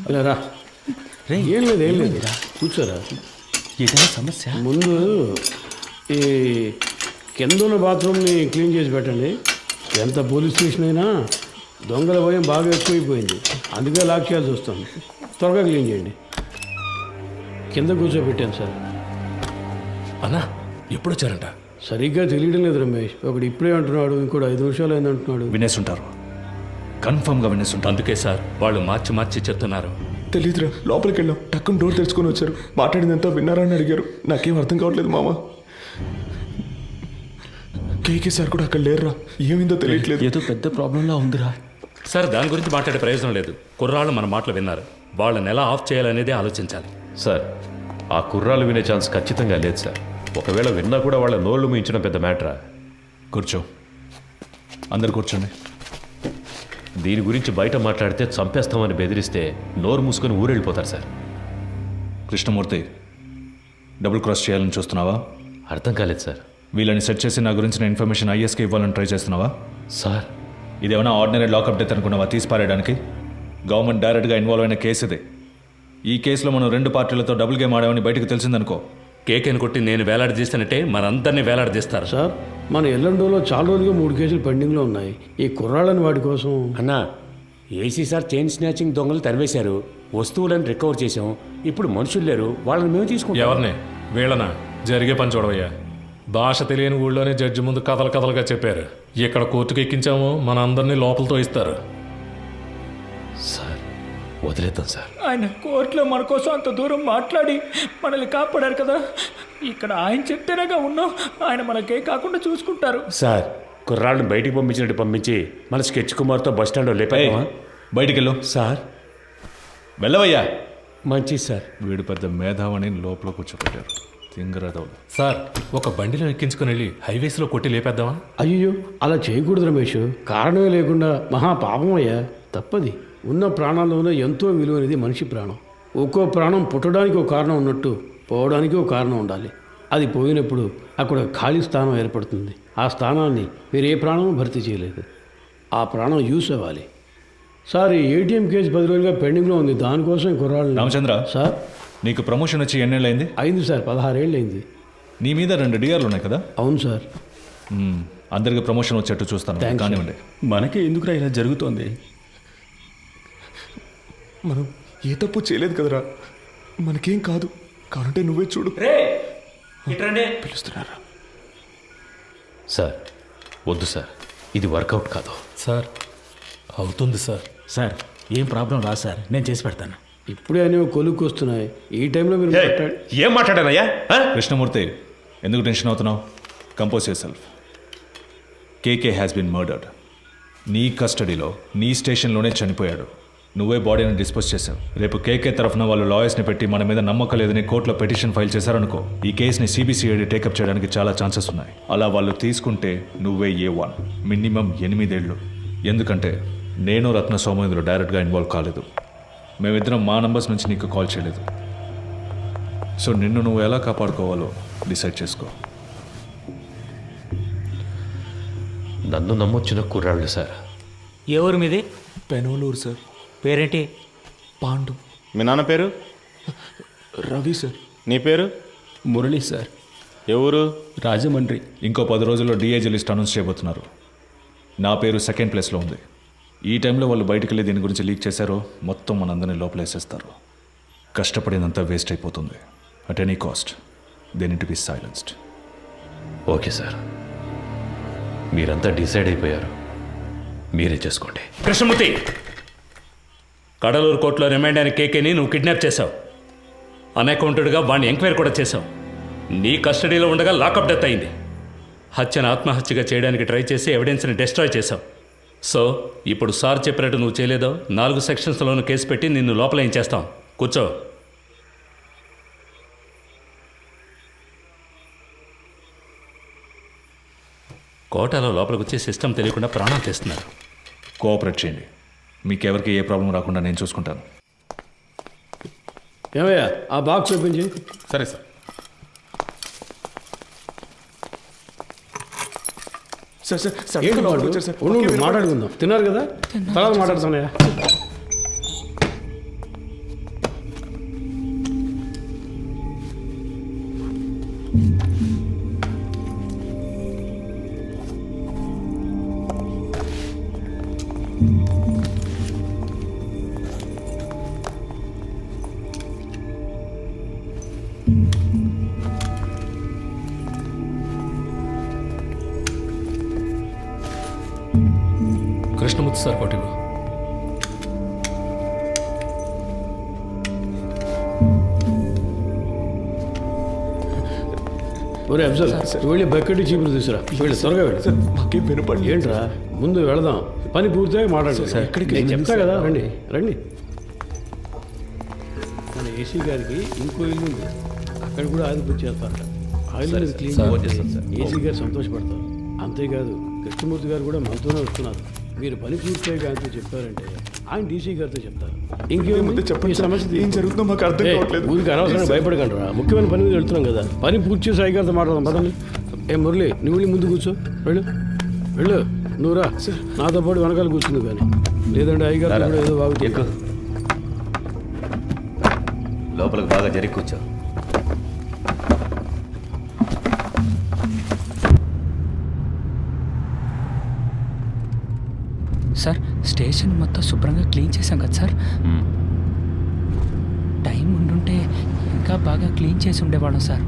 ఇలా రా. ఏం లేదు కూర్చోరా. ఏదైనా సమస్య? ముందు ఈ కింద ఉన్న బాత్రూమ్ని క్లీన్ చేసి పెట్టండి. ఎంత పోలీస్ స్టేషన్ అయినా దొంగల భయం బాగా ఎక్కువైపోయింది, అందుకే లాక్ చేయాల్సి వస్తుంది. త్వరగా క్లీన్ చేయండి. కింద కూర్చోబెట్టాను సార్. అన్నా ఎప్పుడు వచ్చారంట? సరిగ్గా తెలియడం లేదు రమేష్. ఒకడు ఇప్పుడే అంటున్నాడు, ఇంకోటి 5 నిమిషాలు అయింది అంటున్నాడు. వినేస్తుంటారు, కన్ఫర్మ్గా వినేస్తుంటారు. అందుకే సార్ వాళ్ళు మార్చి చెప్తున్నారు. తెలీదురా, లోపలికి వెళ్ళాం, టక్కున డోర్ తెరుచుకొని వచ్చారు. మాట్లాడిందంతా విన్నారా అని అడిగారు. నాకేం అర్థం కావట్లేదు మామ. కేకే సార్ కూడా అక్కడ లేరురా, ఏమైందో తెలియట్లేదు. ఏదో పెద్ద ప్రాబ్లంలా ఉందిరా. సార్ దాని గురించి మాట్లాడే ప్రయోజనం లేదు. కుర్రాళ్ళు మన మాటలు విన్నారు, వాళ్ళని ఎలా ఆఫ్ చేయాలనేదే ఆలోచించాలి. సార్, ఆ కుర్రాలు వినే ఛాన్స్ ఖచ్చితంగా లేదు సార్. ఒకవేళ విన్నా కూడా వాళ్ళ నోళ్ళు మించడం పెద్ద మ్యాటరా. కూర్చో, అందరు కూర్చోండి. దీని గురించి బయట మాట్లాడితే చంపేస్తామని బెదిరిస్తే నోరు మూసుకొని ఊరెళ్ళిపోతారు సార్. కృష్ణమూర్తి, డబుల్ క్రాస్ చేయాలని చూస్తున్నావా? అర్థం కాలేదు సార్. వీళ్ళని సెట్ చేసి నా గురించిన ఇన్ఫర్మేషన్ ఐఎస్కి ఇవ్వాలని ట్రై చేస్తున్నావా? సార్, ఇదేమైనా ఆర్డినరీ లాకప్ డెత్ అనుకున్నావా తీసి పారేయడానికి? గవర్నమెంట్ డైరెక్ట్గా ఇన్వాల్వ్ అయిన కేసు ఇది. ఈ కేసులో మనం 2 పార్టీలతో డబుల్ గేమ్ ఆడామని బయటకు తెలిసిందనుకో, కేకేని కొట్టి నేను వేలాడదీస్తానంటే మనందరినీ వేలాడదీస్తారు. సార్, మన ఎల్లండోలో చాలా రోజులుగా 3 కేసులు పెండింగ్లో ఉన్నాయి. ఈ కుర్రాళ్ళని వాటి కోసం. అన్నా, ఏసీ సార్ చైన్ స్నాచింగ్ దొంగలు తరివేశారు, వస్తువులను రికవర్ చేశాం. ఇప్పుడు మనుషులు లేరు, వాళ్ళని మేము తీసుకుంటాం. ఎవరిని? వీళ్ళనా? జరిగే పని చూడవయ్యా. భాష తెలియని ఊళ్ళోనే జడ్జి ముందు కథలుగా చెప్పారు. ఇక్కడ కోర్టుకు ఎక్కించాము, మన అందరినీ లోపలతో ఇస్తారు. సార్, వదిలేద్దాం సార్. ఆయన కోర్టులో మన కోసం అంత దూరం మాట్లాడి మనల్ని కాపాడారు కదా, ఇక్కడ ఆయన చెప్తేనేగా ఉన్నాం. ఆయన మనకే కాకుండా చూసుకుంటారు. సార్, కుర్రాళ్ళని బయటికి పంపించినట్టు పంపించి మన స్కెచ్ కుమార్తో బస్ స్టాండ్లో లేపామా? బయటికి వెళ్ళు సార్. వెళ్ళవయ్యా. మంచిది సార్. వీడు పెద్ద మేధావని లోపల కూర్చోబెట్టారు. తింగరదవులు. సార్, ఒక బండిలో ఎక్కించుకుని వెళ్ళి హైవేస్లో కొట్టి లేపేద్దామా? అయ్యో, అలా చేయకూడదు రమేష్. కారణమే లేకుండా మహా పాపం అయ్యా, తప్పది. ఉన్న ప్రాణాల్లోనే ఎంతో విలువైనది మనిషి ప్రాణం. ఒక్కో ప్రాణం పుట్టడానికి ఒక కారణం ఉన్నట్టు పోవడానికి ఒక కారణం ఉండాలి. అది పోయినప్పుడు అక్కడ ఖాళీ స్థానం ఏర్పడుతుంది. ఆ స్థానాన్ని వేరే ప్రాణం భర్తీ చేయలేదు. ఆ ప్రాణం యూస్ అవ్వాలి. సార్, ఈ ఏటీఎం కేసు 10 రోజులుగా పెండింగ్లో ఉంది. దానికోసం కుర్రాళ్ళు. రామచంద్ర సార్, నీకు ప్రమోషన్ వచ్చి ఎన్నేళ్ళు అయింది? అయింది సార్, 16 ఏళ్ళు అయింది. నీ మీద 2 డిఆర్లు ఉన్నాయి కదా? అవును సార్. అందరికి ప్రమోషన్ వచ్చేట్టు చూస్తాను. కానివ్వండి. మనకే ఎందుకురా ఇలా జరుగుతోంది? మనం ఏ తప్పు చేయలేదు కదరా, మనకేం కాదు. కానంటే నువ్వే చూడు. పిలుస్తున్నారా? సార్, వద్దు సార్, ఇది వర్కౌట్ కాదు. సార్, అవుతుంది సార్. సార్, ఏం ప్రాబ్లం రాదు సార్, నేను చేసి పెడతాను. ఇప్పుడే అనేవి కొలుక్కు వస్తున్నాయి. ఈ టైంలో మీరు ఏం మాట్లాడానయ్యా? కృష్ణమూర్తి, ఎందుకు టెన్షన్ అవుతున్నావు? Compose yourself. KK has been murdered. నీ కస్టడీలో, నీ స్టేషన్లోనే చనిపోయాడు. నువ్వే బాడీని డిస్పోజ్ చేశావు. రేపు కేకే తరఫున వాళ్ళు లాయర్స్ని పెట్టి మన మీద నమ్మకం లేదని కోర్టులో పిటిషన్ ఫైల్ చేశారనుకో, ఈ కేసుని సిబిసిఐడి టేకప్ చేయడానికి చాలా ఛాన్సెస్ ఉన్నాయి. అలా వాళ్ళు తీసుకుంటే నువ్వే A1, మినిమం 8 ఏళ్ళు. ఎందుకంటే నేను రత్న సోమేంద్ర డైరెక్ట్గా ఇన్వాల్వ్ కాలేదు. మేమిద్దరం మా నంబర్స్ నుంచి నీకు కాల్ చేయలేదు. సో నిన్ను నువ్వు ఎలా కాపాడుకోవాలో డిసైడ్ చేసుకో. నన్ను నమ్మొచ్చిన కుర్రాళ్ళు సార్. ఎవరు మీది? పెనోలూరు సార్. పేరేంటి? పాండు. మీ నాన్న పేరు? రవి సార్. నీ పేరు? మురళి సార్. ఎవరు? రాజమండ్రి. ఇంకో 10 రోజుల్లో డిఐజీ లిస్ట్ అనౌన్స్ చేయబోతున్నారు. నా పేరు సెకండ్ ప్లేస్లో ఉంది. ఈ టైంలో వాళ్ళు బయటికి వెళ్ళి దీని గురించి లీక్ చేశారో మొత్తం మనందరినీ లోపలేసేస్తారు. కష్టపడినంత వేస్ట్ అయిపోతుంది. At any cost they need to be silenced. Okay sir, మీరంతా డిసైడ్ అయిపోయారు, మీరే చేసుకోండి. కృష్ణమూర్తి, కడలూరు కోర్టులో రిమైండ్ అయిన కేకేని నువ్వు కిడ్నాప్ చేశావు. అన్అకౌంటెడ్గా వాడిని ఎంక్వైరీ కూడా చేశావు. నీ కస్టడీలో ఉండగా లాకప్ డెత్ అయింది. హత్యను ఆత్మహత్యగా చేయడానికి ట్రై చేసి ఎవిడెన్స్ని డిస్ట్రాయ్ చేశావు. సో ఇప్పుడు సార్ చెప్పినట్టు నువ్వు చేయలేదో 4 సెక్షన్స్లోనూ కేసు పెట్టి నిన్ను లోపల ఏం చేస్తాం. కూర్చో. కోటాలో లోపలికి వచ్చి సిస్టమ్ తెలియకుండా ప్రాణాలు తీస్తున్నారు. కోఆపరేట్ చేయండి. మీకెవరికి ఏ ప్రాబ్లం రాకుండా నేను చూసుకుంటాను. ఏమయ్యా ఆ బాక్స్ ఓపెన్ చేయి. సరే సార్. ఏంటి వాళ్ళు? ఉండు, మాట్లాడుకుందాం. తిన్నారు కదా, తర్వాత మాట్లాడుతున్నాయా? కృష్ణమూర్తి సార్ కోటి. ఒరే అఫ్జల్, వెళ్ళి బకెట్ చీపులు తీసురా. వెళ్ళి త్వరగా వెళ్ళి. మాకేం వినపడి ఏంట్రా, ముందు వెళదాం. పని పూర్తిగా మాట్లాడు. నేను చెప్తా కదా, రండి రండి. మన ఏసీ గారికి ఇంకో ఇల్లు ఉంది, అక్కడ కూడా ఆయిల్ బుక్ చేస్తారట. ఆయిల్ క్లీన్ ఏసీ గారు సంతోషపడతారు. అంతేకాదు కృష్ణమూర్తి గారు కూడా మనతోనే వస్తున్నారు. మీరు పని పూర్తిగా ఆయనతో చెప్పారంటే ఆయన డీసీ గారితో చెప్తారు. ఇంకేముంది చెప్పండి, సమస్య ఏం జరుగుతుందో మాకు అర్థం కావట్లేదు. ఊరికి అనవసరంగా భయపడకండి రా. ముఖ్యమైన పని మీద వెళ్తున్నాం కదా, పని పూర్తి చేసి సాయి గారితో మాట్లాడదాం. పదండి. మురళి, నువ్వు వెళ్ళి ముందు కూర్చో. వెళ్ళు వెళ్ళు. నువ్వు రా, నాతో పాటు వెనకాల కూర్చుంది. కానీ లేదంటే అయ్యగారు కూడా ఏదో బాగుంది. లోపలికి బాగా జరిగి కూర్చో. సార్, స్టేషన్ మొత్తం శుభ్రంగా క్లీన్ చేశాం కదా సార్. టైం ఉండుంటే ఇంకా బాగా క్లీన్ చేసి ఉండేవాళ్ళం సార్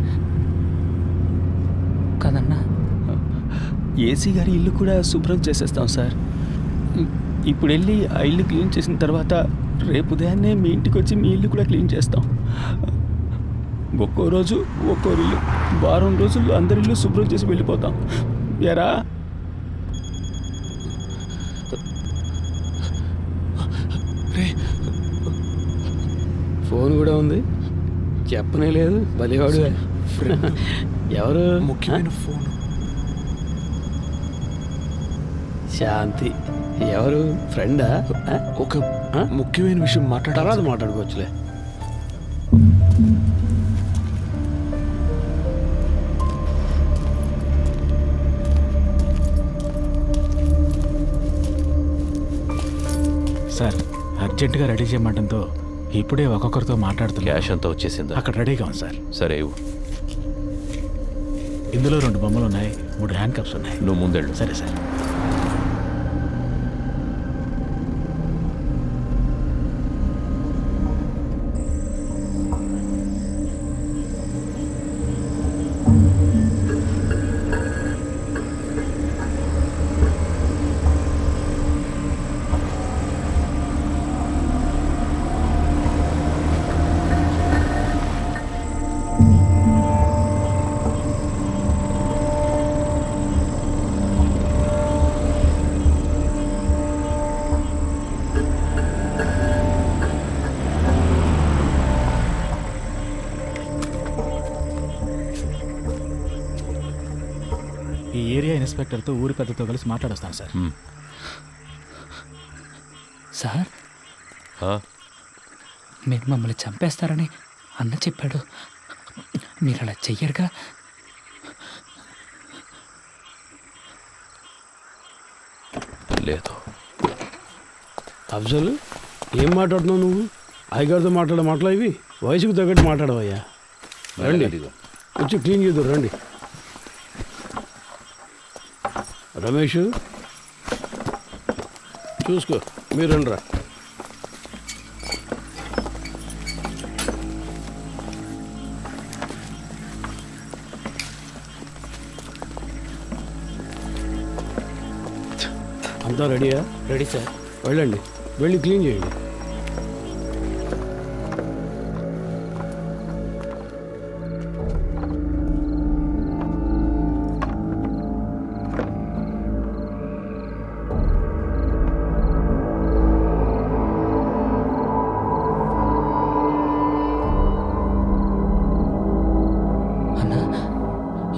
కదన్నా. ఏసీ గారి ఇల్లు కూడా శుభ్రం చేసేస్తాం సార్. ఇప్పుడు వెళ్ళి ఆ ఇల్లు క్లీన్ చేసిన తర్వాత రేపు ఉదయాన్నే మీ ఇంటికి వచ్చి మీ ఇల్లు కూడా క్లీన్ చేస్తాం. ఒక్కో రోజు ఒక్కో ఇల్లు, వారం రోజుల్లో అందరి ఇల్లు శుభ్రం చేసి వెళ్ళిపోతాం. ఎరా ఫోన్ కూడా ఉంది, చెప్పనే లేదు. బలివాడు. ఎవరు? ముఖ్యమైన ఫోన్. శాంతి. ఎవరు? ఫ్రెండా? ఒక ముఖ్యమైన విషయం తర్వాత మాట్లాడుకోవచ్చులే. సార్, అర్జెంటుగా రెడీ చేయమంటంతో ఇప్పుడే ఒక్కొక్కరితో మాట్లాడుతున్నా. క్యాష్ అంతా వచ్చేసిందా? అక్కడ రెడీగా ఉంది సార్. సరే, ఇందులో 2 బొమ్మలు ఉన్నాయి, 3 హ్యాండ్ కప్స్ ఉన్నాయి. నువ్వు ముందెళ్ళు. సరే సార్. ఈ ఏరియా ఇన్స్పెక్టర్తో ఊరి పెద్దతో కలిసి మాట్లాడొస్తాను సార్. సార్, మీరు మమ్మల్ని చంపేస్తారని అన్న చెప్పాడు. మీరు అలా చెయ్యరుగా? లేదు. అఫ్జల్, ఏం మాట్లాడుతున్నావు నువ్వు? అయ్యగారితో మాట్లాడే మాటలు ఇవి? వయసుకు తగ్గట్టు మాట్లాడవయ్యా. రండి వచ్చి క్లీన్ చేద్దాం రండి. రమేష్ చూసుకో, మీరు రండిరా. అంతా రెడీయా? Ready sir. వెళ్ళండి, వెళ్ళి క్లీన్ చేయండి.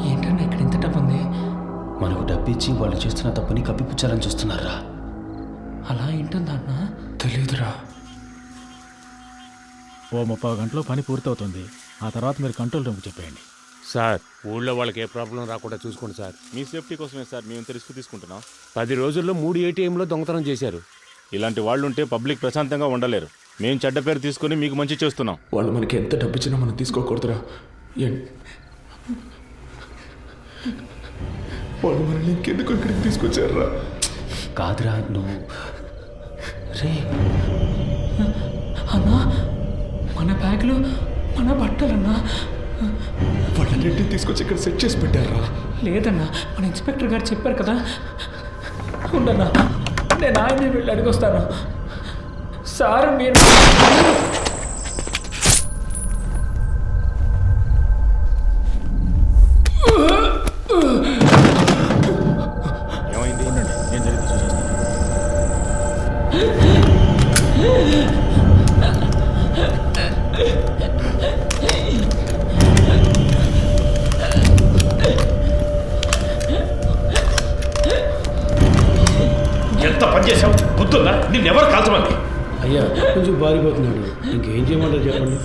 ఏంటన్నా ఇక్కడ ఇంత డబ్బు ఉంది? మనకు డబ్బిచ్చి వాళ్ళు చేస్తున్న తప్పుని కప్పిపుచ్చాలని చూస్తున్నారా? అలా ఏంటుందా అన్న? తెలీదురా. ఓ 30 గంటలో పని పూర్తవుతుంది. ఆ తర్వాత మీరు కంట్రోల్ రూమ్కి చెప్పేయండి. సార్ ఊళ్ళో వాళ్ళకి ఏ ప్రాబ్లం రాకుండా చూసుకోండి సార్. మీ సేఫ్టీ కోసమే సార్ మేము ఇంత రిస్క్ తీసుకుంటున్నాం. 10 రోజుల్లో 3 ATMలో దొంగతనం చేశారు. ఇలాంటి వాళ్ళు ఉంటే పబ్లిక్ ప్రశాంతంగా ఉండలేరు. మేము చెడ్డ పేరు తీసుకొని మీకు మంచి చేస్తున్నాం. వాళ్ళు మనకి ఎంత డబ్బు ఇచ్చినా మనం తీసుకోకూడదురా. వాళ్ళు మనల్ని ఇంకెందుకు ఇక్కడికి తీసుకొచ్చారా? కాదురా నువ్వు రే అన్నా, మన బ్యాగులు, మన బట్టలన్నా వాళ్ళన్నింటినీ తీసుకొచ్చి ఇక్కడ సెట్ చేసి పెట్టారా? లేదన్నా, మన ఇన్స్పెక్టర్ గారు చెప్పారు కదా. ఉండన్నా, నేను ఆయనే వెళ్ళి అడిగొస్తాను. సార్ మీరు ఏమైంది? నేను జరిగింది చూసేస్తాను. ఎంత పని చేసావు? గుర్తుందా? నిన్నెవరు కాల్చమంది? అయ్యా కొంచెం బారిపోతున్నాడు, ఇంకేం చేయమంటారు చెప్పండి.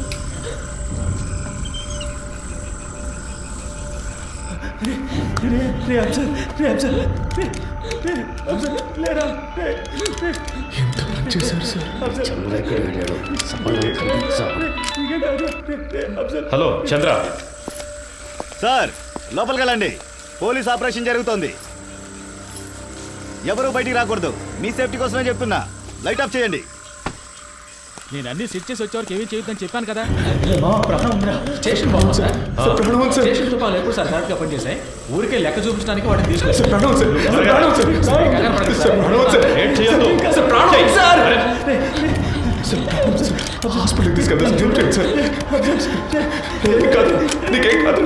ఎంత పని చేశారు సార్? హలో చంద్ర. సార్ లోపలికి వెళ్ళండి. పోలీస్ ఆపరేషన్ జరుగుతోంది. ఎవరు బయటికి రాకూడదు. మీ సేఫ్టీ కోసమే చెప్తున్నా. లైట్ ఆఫ్ చేయండి. నేను అన్ని సెట్ చేసి వచ్చేవరకు ఏమీ చేయొద్దని చెప్పాను కదా. స్టేషన్ బాగుంది సార్. స్టేషన్ తుపాలు ఎప్పుడు సార్ కరెక్ట్గా పనిచేసాయి? ఊరికే లెక్క చూపించడానికి వాటిని హాస్పిటల్కి తీసుకెళ్తాను సార్. ఏం కాదు, నీకేం కాదు.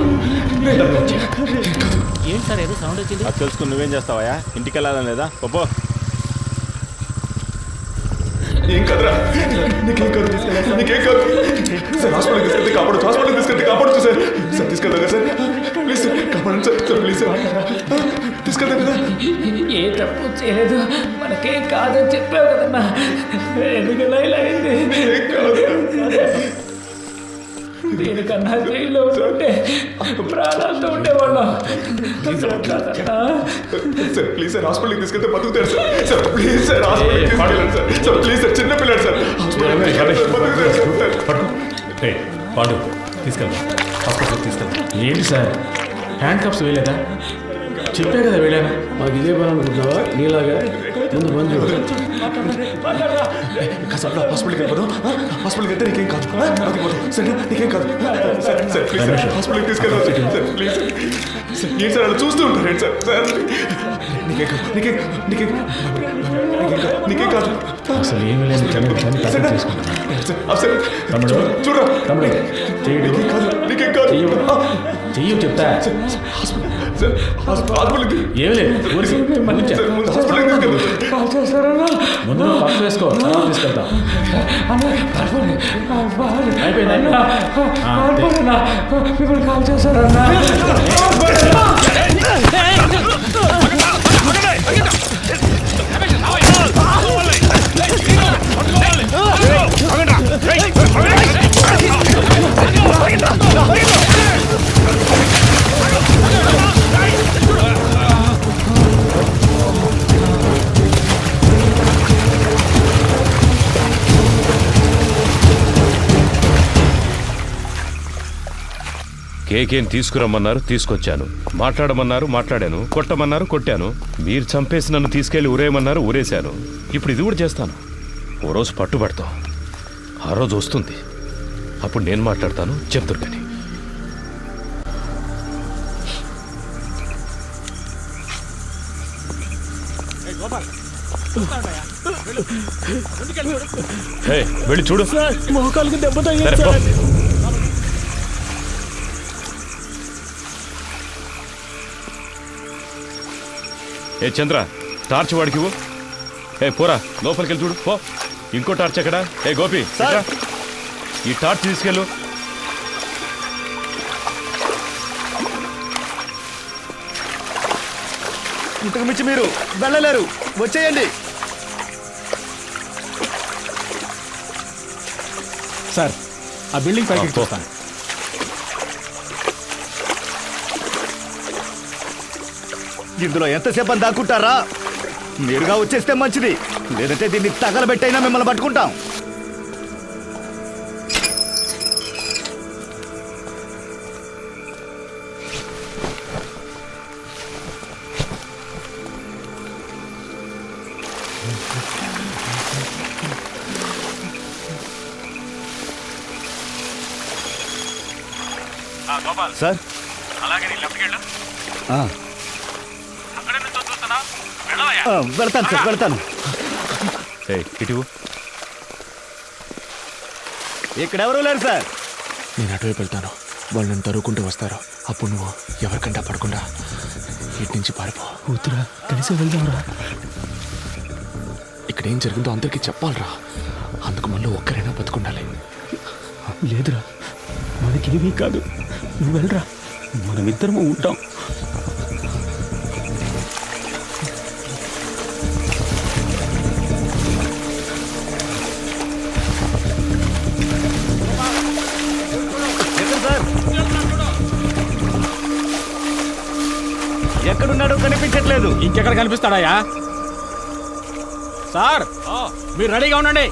ఏంటి సార్ ఏదో సౌండ్ వచ్చింది? అది తెలుసుకుని నువ్వేం చేస్తావా? ఇంటికి వెళ్ళాలని లేదా? పో. ఏం కాదురా, నీకేం కాదు, నీకేం కాదు సార్. హాస్పిటల్కి తీసుకెళ్తే కాపాడు, హాస్పిటల్కి తీసుకెళ్తే కాపాడచ్చు సార్. సార్ తీసుకెళ్తా కదా సార్, ప్లీజ్ సార్, కాపాడండి సార్, సార్ ప్లీజ్ సార్, తీసుకెళ్తా కదా. ఏ తప్పు చేయలేదు, మనకేం కాదని చెప్పావు కదన్నా. ఎందుకలా ఇలా అయింది? దీనికన్నా జైల్లో ఉంటే ప్రాణాలతో ఉండేవాళ్ళం. సార్ ప్లీజ్ సార్, హాస్పిటల్కి తీసుకెళ్తే బతుకుతాడు సార్. సార్ ప్లీజ్ సార్, హాస్పిటల్కి తీసుకెళ్ళండి సార్. సార్ ప్లీజ్ సార్, చిన్న పిల్లాడు సార్, హాస్పిటల్కి బతుకుతాడు సార్. పాండు తీసుకెళ్తాం, హాస్పిటల్కి తీసుకెళ్తాం. ఏంటి సార్ హ్యాండ్ కప్స్ వేయలేదా? చెప్పే కదా వేయలేనా? మాకు ఇదే పని అనుకుంటున్నావా? నీలాగా ముందు పని చూడు. సార్ హాస్పిటల్కి వెళ్ళిపోదాం. హాస్పిటల్కి వెళ్తే నీకేం కాదు, సరే నీకేం కాదు. సార్ సార్ ప్లీజ్ సార్, హాస్పిటల్కి తీసుకెళ్దాం సార్. Please sir. సార్ ఏంటి సార్ అలా చూస్తూ ఉంటారు సార్? సార్ నీకేం కాదు, నీకేం నీకేం నీకేం కాదు. అసలు ఏమి లేదు. తమ్ముడు చూడరా తమ్ముడు చెయ్యడు. నీకేం కాదు. చెయ్యు చెప్తా. ఏమి లేదు. ముందు పప్పు వేసుకో, తర్వాత తీసుకెళ్తాం. అయిపోయింది. మిమ్మల్ని కాల్ చేశారన్నా. కేకేని తీసుకురమ్మన్నారు, తీసుకొచ్చాను. మాట్లాడమన్నారు, మాట్లాడాను. కొట్టమన్నారు, కొట్టాను. మీరు చంపేసి నన్ను తీసుకెళ్లి ఊరేయమన్నారు, ఊరేశాను. ఇప్పుడు ఇది కూడా చేస్తాను. ఓ రోజు పట్టుబడతాం. ఆ రోజు వస్తుంది, అప్పుడు నేను మాట్లాడతాను. చెప్తారు కానీ వెళ్ళి చూడు. మోకాలకు దెబ్బ సరే, తగిలింది పో. సార్. ఏ చంద్ర, టార్చ్ వాడికి ఇవ్వు. ఏ పోరా, లోపలికి వెళ్ళి చూడు. పో. ఇంకో టార్చ్ ఎక్కడా? ఏ గోపి, ఇట్రా. ఈ టార్చ్ తీసుకెళ్ళు. ఇంతకు మించి మీరు వెళ్ళలేరు, వచ్చేయండి. సార్, ఆ బిల్డింగ్ పైకి చూస్తాను. ఇందులో ఎంతసేపు అని దాక్కుంటారా? మీరుగా వచ్చేస్తే మంచిది, లేదంటే దీన్ని తగలబెట్టైనా మిమ్మల్ని పట్టుకుంటాం. సార్, అలాగే నీ లెఫ్ట్కి వెళ్ళు. అక్కడే నుంచి చూస్తున్నా, వెళ్ళవయ్యా. వెళ్తాను సార్, వెళ్తాను. ఇటు ఇక్కడెవరూ లేరు సార్. నేను అటువైపు వెళ్తాను. వాళ్ళు నన్ను తరువుకుంటూ వస్తారు. అప్పుడు నువ్వు ఎవరికంటా పడకుండా ఇటు నుంచి పారిపో. వద్దురా, కలిసి వెళ్దాంరా. ఇక్కడ ఏం జరిగిందో అందరికీ చెప్పాలరా. అందుకు మళ్ళీ ఒక్కరైనా బతుకుండాలి. లేదురా, మనకేమీ కాదు. నువ్వు వెళ్ళరా, మనమిద్దరము ఉంటాం. ఎక్కడున్నాడో కనిపించట్లేదు. ఇంకెక్కడ కనిపిస్తాడాయా? సార్, మీరు రెడీగా ఉండండి.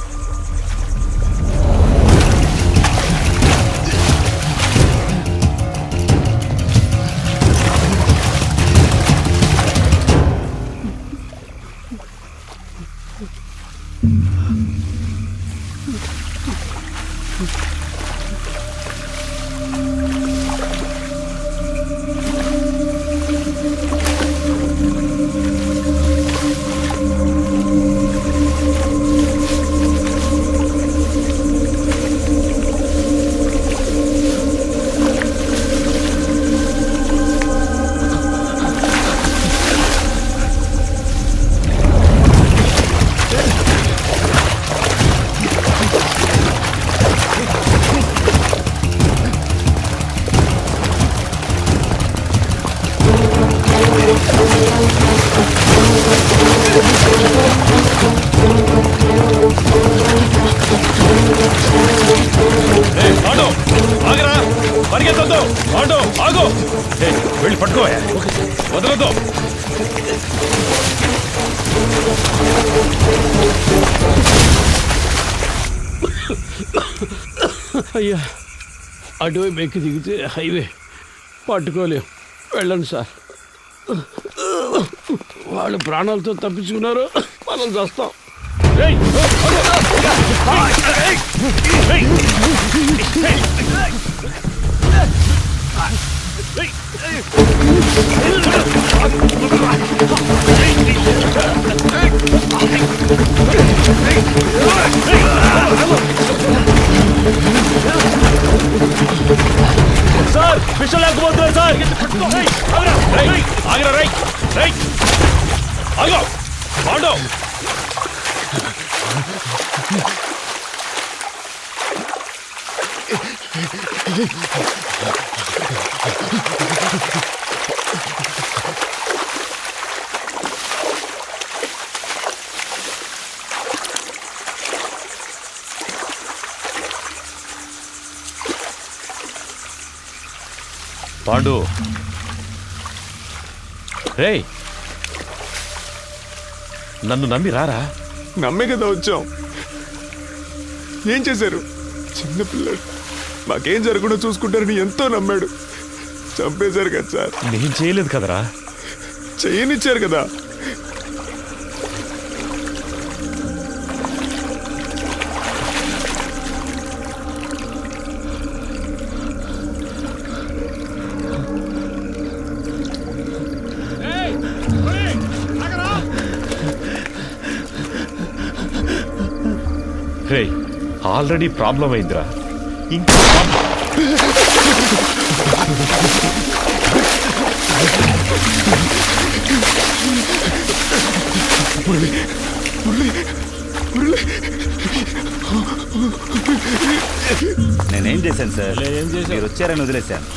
వెళ్ళి పట్టుకో, వదలదు. అయ్యా, అటువైపు ఎక్కి దిగితే హైవే పట్టుకోలేం. వెళ్ళండి సార్. వాళ్ళు ప్రాణాలతో తప్పించుకున్నారు, మనం చేస్తాం. సార్, విషయం లేకపోతున్నారు సార్. ఆగిరా, రైట్ రైట్, ఆగో పాండు. పాండు, రేయ్, నన్ను నమ్మి రారా. నమ్మే కదా వచ్చాం. ఏం చేశారు? చిన్నపిల్లడు మాకేం జరగకుండా చూసుకుంటారని ఎంతో నమ్మాడు. చంపేశారు కదా సార్. నేను చేయలేదు కదరా. చేయనిచ్చారు కదా. రే ఆల్రెడీ ప్రాబ్లం అయిందిరా, ఇంకా నేనేం చేశాను సార్? మీరు వచ్చారని వదిలేశాను.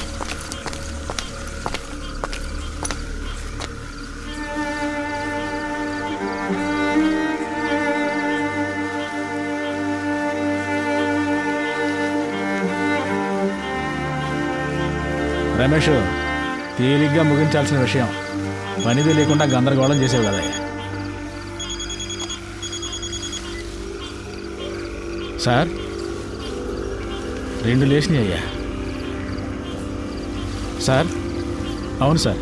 రమేష్, తేలిగ్గా ముగించాల్సిన విషయం పనిది లేకుండా గందరగోళం చేసేవి కదా. సార్ 2 లేచినాయి అయ్యా. సార్ అవును సార్,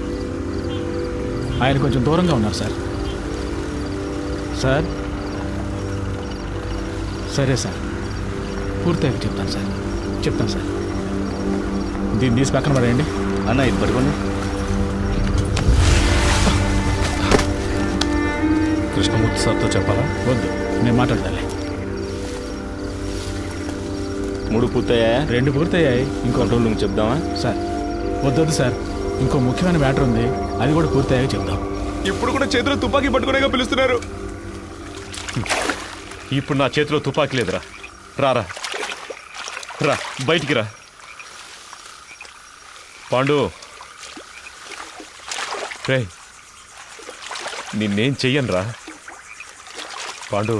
ఆయన కొంచెం దూరంగా ఉన్నారు సార్. సార్ సరే సార్, పూర్తయితే చెప్తాను సార్. దీన్ని తీసి పక్కన పడేయండి. అన్న ఇది పడుకోండి. కృష్ణమూర్తి సార్తో చెప్పాలా? వద్దు, నేను మాట్లాడతాలే. 3 పూర్తయ్యాయా? 2 పూర్తయ్యాయి. ఇంకో కంట్రోల్ రూమ్ చెప్దామా? సార్ వద్దొద్దు సార్, ఇంకో ముఖ్యమైన మ్యాటర్ ఉంది, అది కూడా పూర్తయ్యాక చెప్దాం. ఇప్పుడు కూడా చేతిలో తుపాకీ పట్టుకునేగా పిలుస్తున్నారు. ఇప్పుడు నా చేతిలో తుపాకీ లేదురా. రారా రా, బయటికి రా. పాండు, రే నిన్నేం చెయ్యను రా. పాండు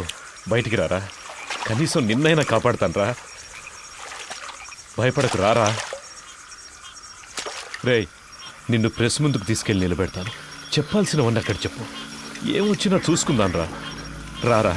బయటికి రారా, కనీసం నిన్నైనా కాపాడుతాను రా. భయపడకు, రారా. రే నిన్ను ప్రెస్ ముందుకు తీసుకెళ్ళి నిలబెడతాను. చెప్పాల్సినవన్నీ అక్కడ చెప్పు, ఏమొచ్చినా చూసుకుందాను రా. రారా.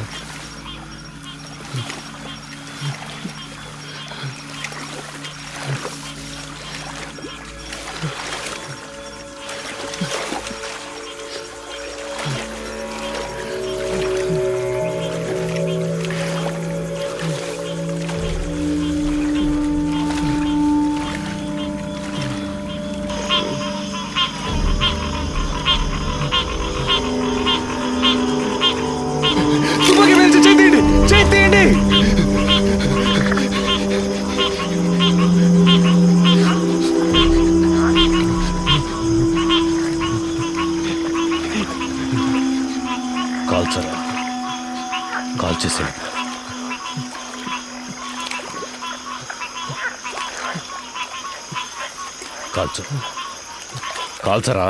తుపాకీ పేల్చి చేయండి. కాల్చరా, కాల్చేసాడు. కాల్చరా.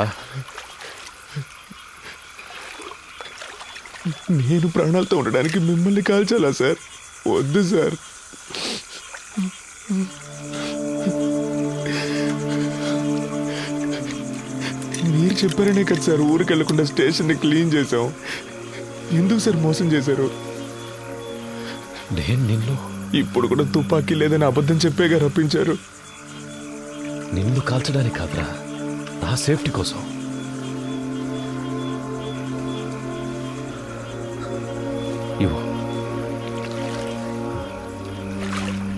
నేను ప్రాణాలతో ఉండడానికి మిమ్మల్ని కాల్చాలా సార్? వద్దు సార్. మీరు చెప్పారనే కదా సార్ ఊరికి వెళ్లకుండా స్టేషన్ని క్లీన్ చేసాం. ఎందుకు సార్ మోసం చేశారు? నేను నిన్ను ఇప్పుడు కూడా తుపాకీ లేదని అబద్ధం చెప్పేగా రప్పించారు. నిన్ను కాల్చడానికి కాదురా, నా సేఫ్టీ కోసం. ఇవ్వు,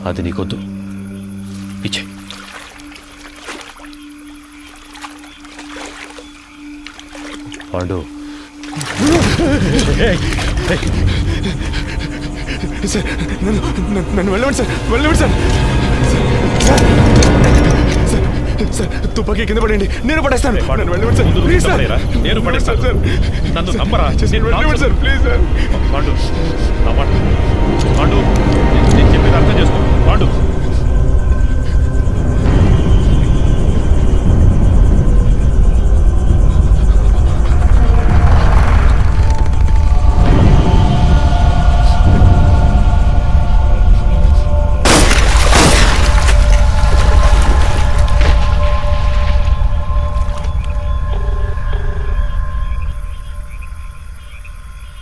అది నీకొద్దు, ఇచ్చే. పాండు, సార్ నన్ను వెళ్ళండి సార్, సార్ తుపాకీ కింద పడండి, నేను పడేస్తాను. నన్ను వెళ్ళండి సార్, ప్లీజ్ సార్. నేను పడేస్తాను సార్. నన్ను నమ్మరా? వెళ్ళండి సార్, ప్లీజ్ సార్. పాండు, నా మాట పాండు, నేను చెప్పేది అర్థం చేసుకో పాండు.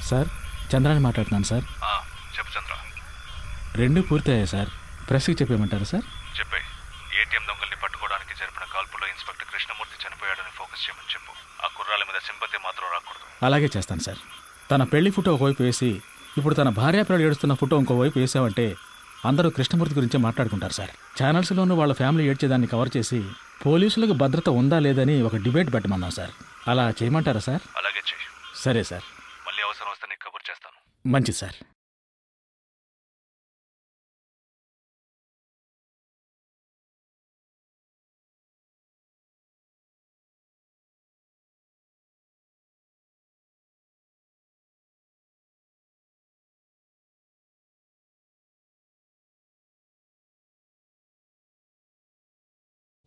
సార్ చంద్రాని మాట్లాడుతున్నాను సార్. చెప్పు చంద్ర. 2 పూర్తయ్యాయి సార్. ప్రెస్కి చెప్పేయమంటారా సార్? చెప్పే. ఏ ఏటీఎం దొంగల్ని పట్టుకోవడానికి జరిపిన కాల్పులో ఇన్స్పెక్టర్ కృష్ణమూర్తి చనిపోయాడని ఫోకస్ చేయమని చెప్పు. ఆ కుర్రాల మీద సింపతి మాత్రం రాకూడదు. అలాగే చేస్తాను సార్. తన పెళ్లి ఫోటో ఒకవైపు వేసి ఇప్పుడు తన భార్యాపిల్లలు ఏడుస్తున్న ఫోటో ఇంకోవైపు వేసామంటే అందరూ కృష్ణమూర్తి గురించే మాట్లాడుకుంటారు సార్. ఛానల్స్లోనూ వాళ్ళ ఫ్యామిలీ ఏడ్చేదాన్ని కవర్ చేసి పోలీసులకు భద్రత ఉందా లేదని ఒక డిబేట్ పెట్టమన్నాం సార్. అలా చేయమంటారా సార్? అలాగే చెయ్యి. సరే సార్. మళ్ళీ అవసరం వస్తే నీకు కబుర్ చేస్తాను. మంచిది సార్.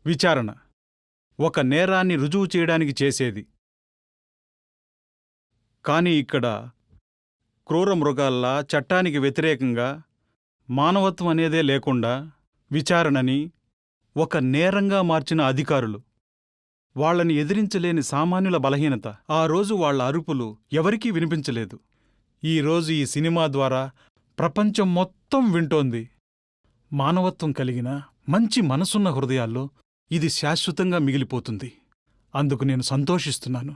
విచారణ ఒక నేరాన్ని రుజువు చేయడానికి చేసేది. కానీ ఇక్కడ క్రూర మృగాల్లా చట్టానికి వ్యతిరేకంగా మానవత్వం అనేదే లేకుండా విచారణని ఒక నేరంగా మార్చిన అధికారులు, వాళ్లని ఎదిరించలేని సామాన్యుల బలహీనత. ఆ రోజు వాళ్ల అరుపులు ఎవరికీ వినిపించలేదు. ఈరోజు ఈ సినిమా ద్వారా ప్రపంచం మొత్తం వింటోంది. మానవత్వం కలిగిన మంచి మనసున్న హృదయాల్లో ఇది శాశ్వతంగా మిగిలిపోతుంది. అందుకు నేను సంతోషిస్తున్నాను.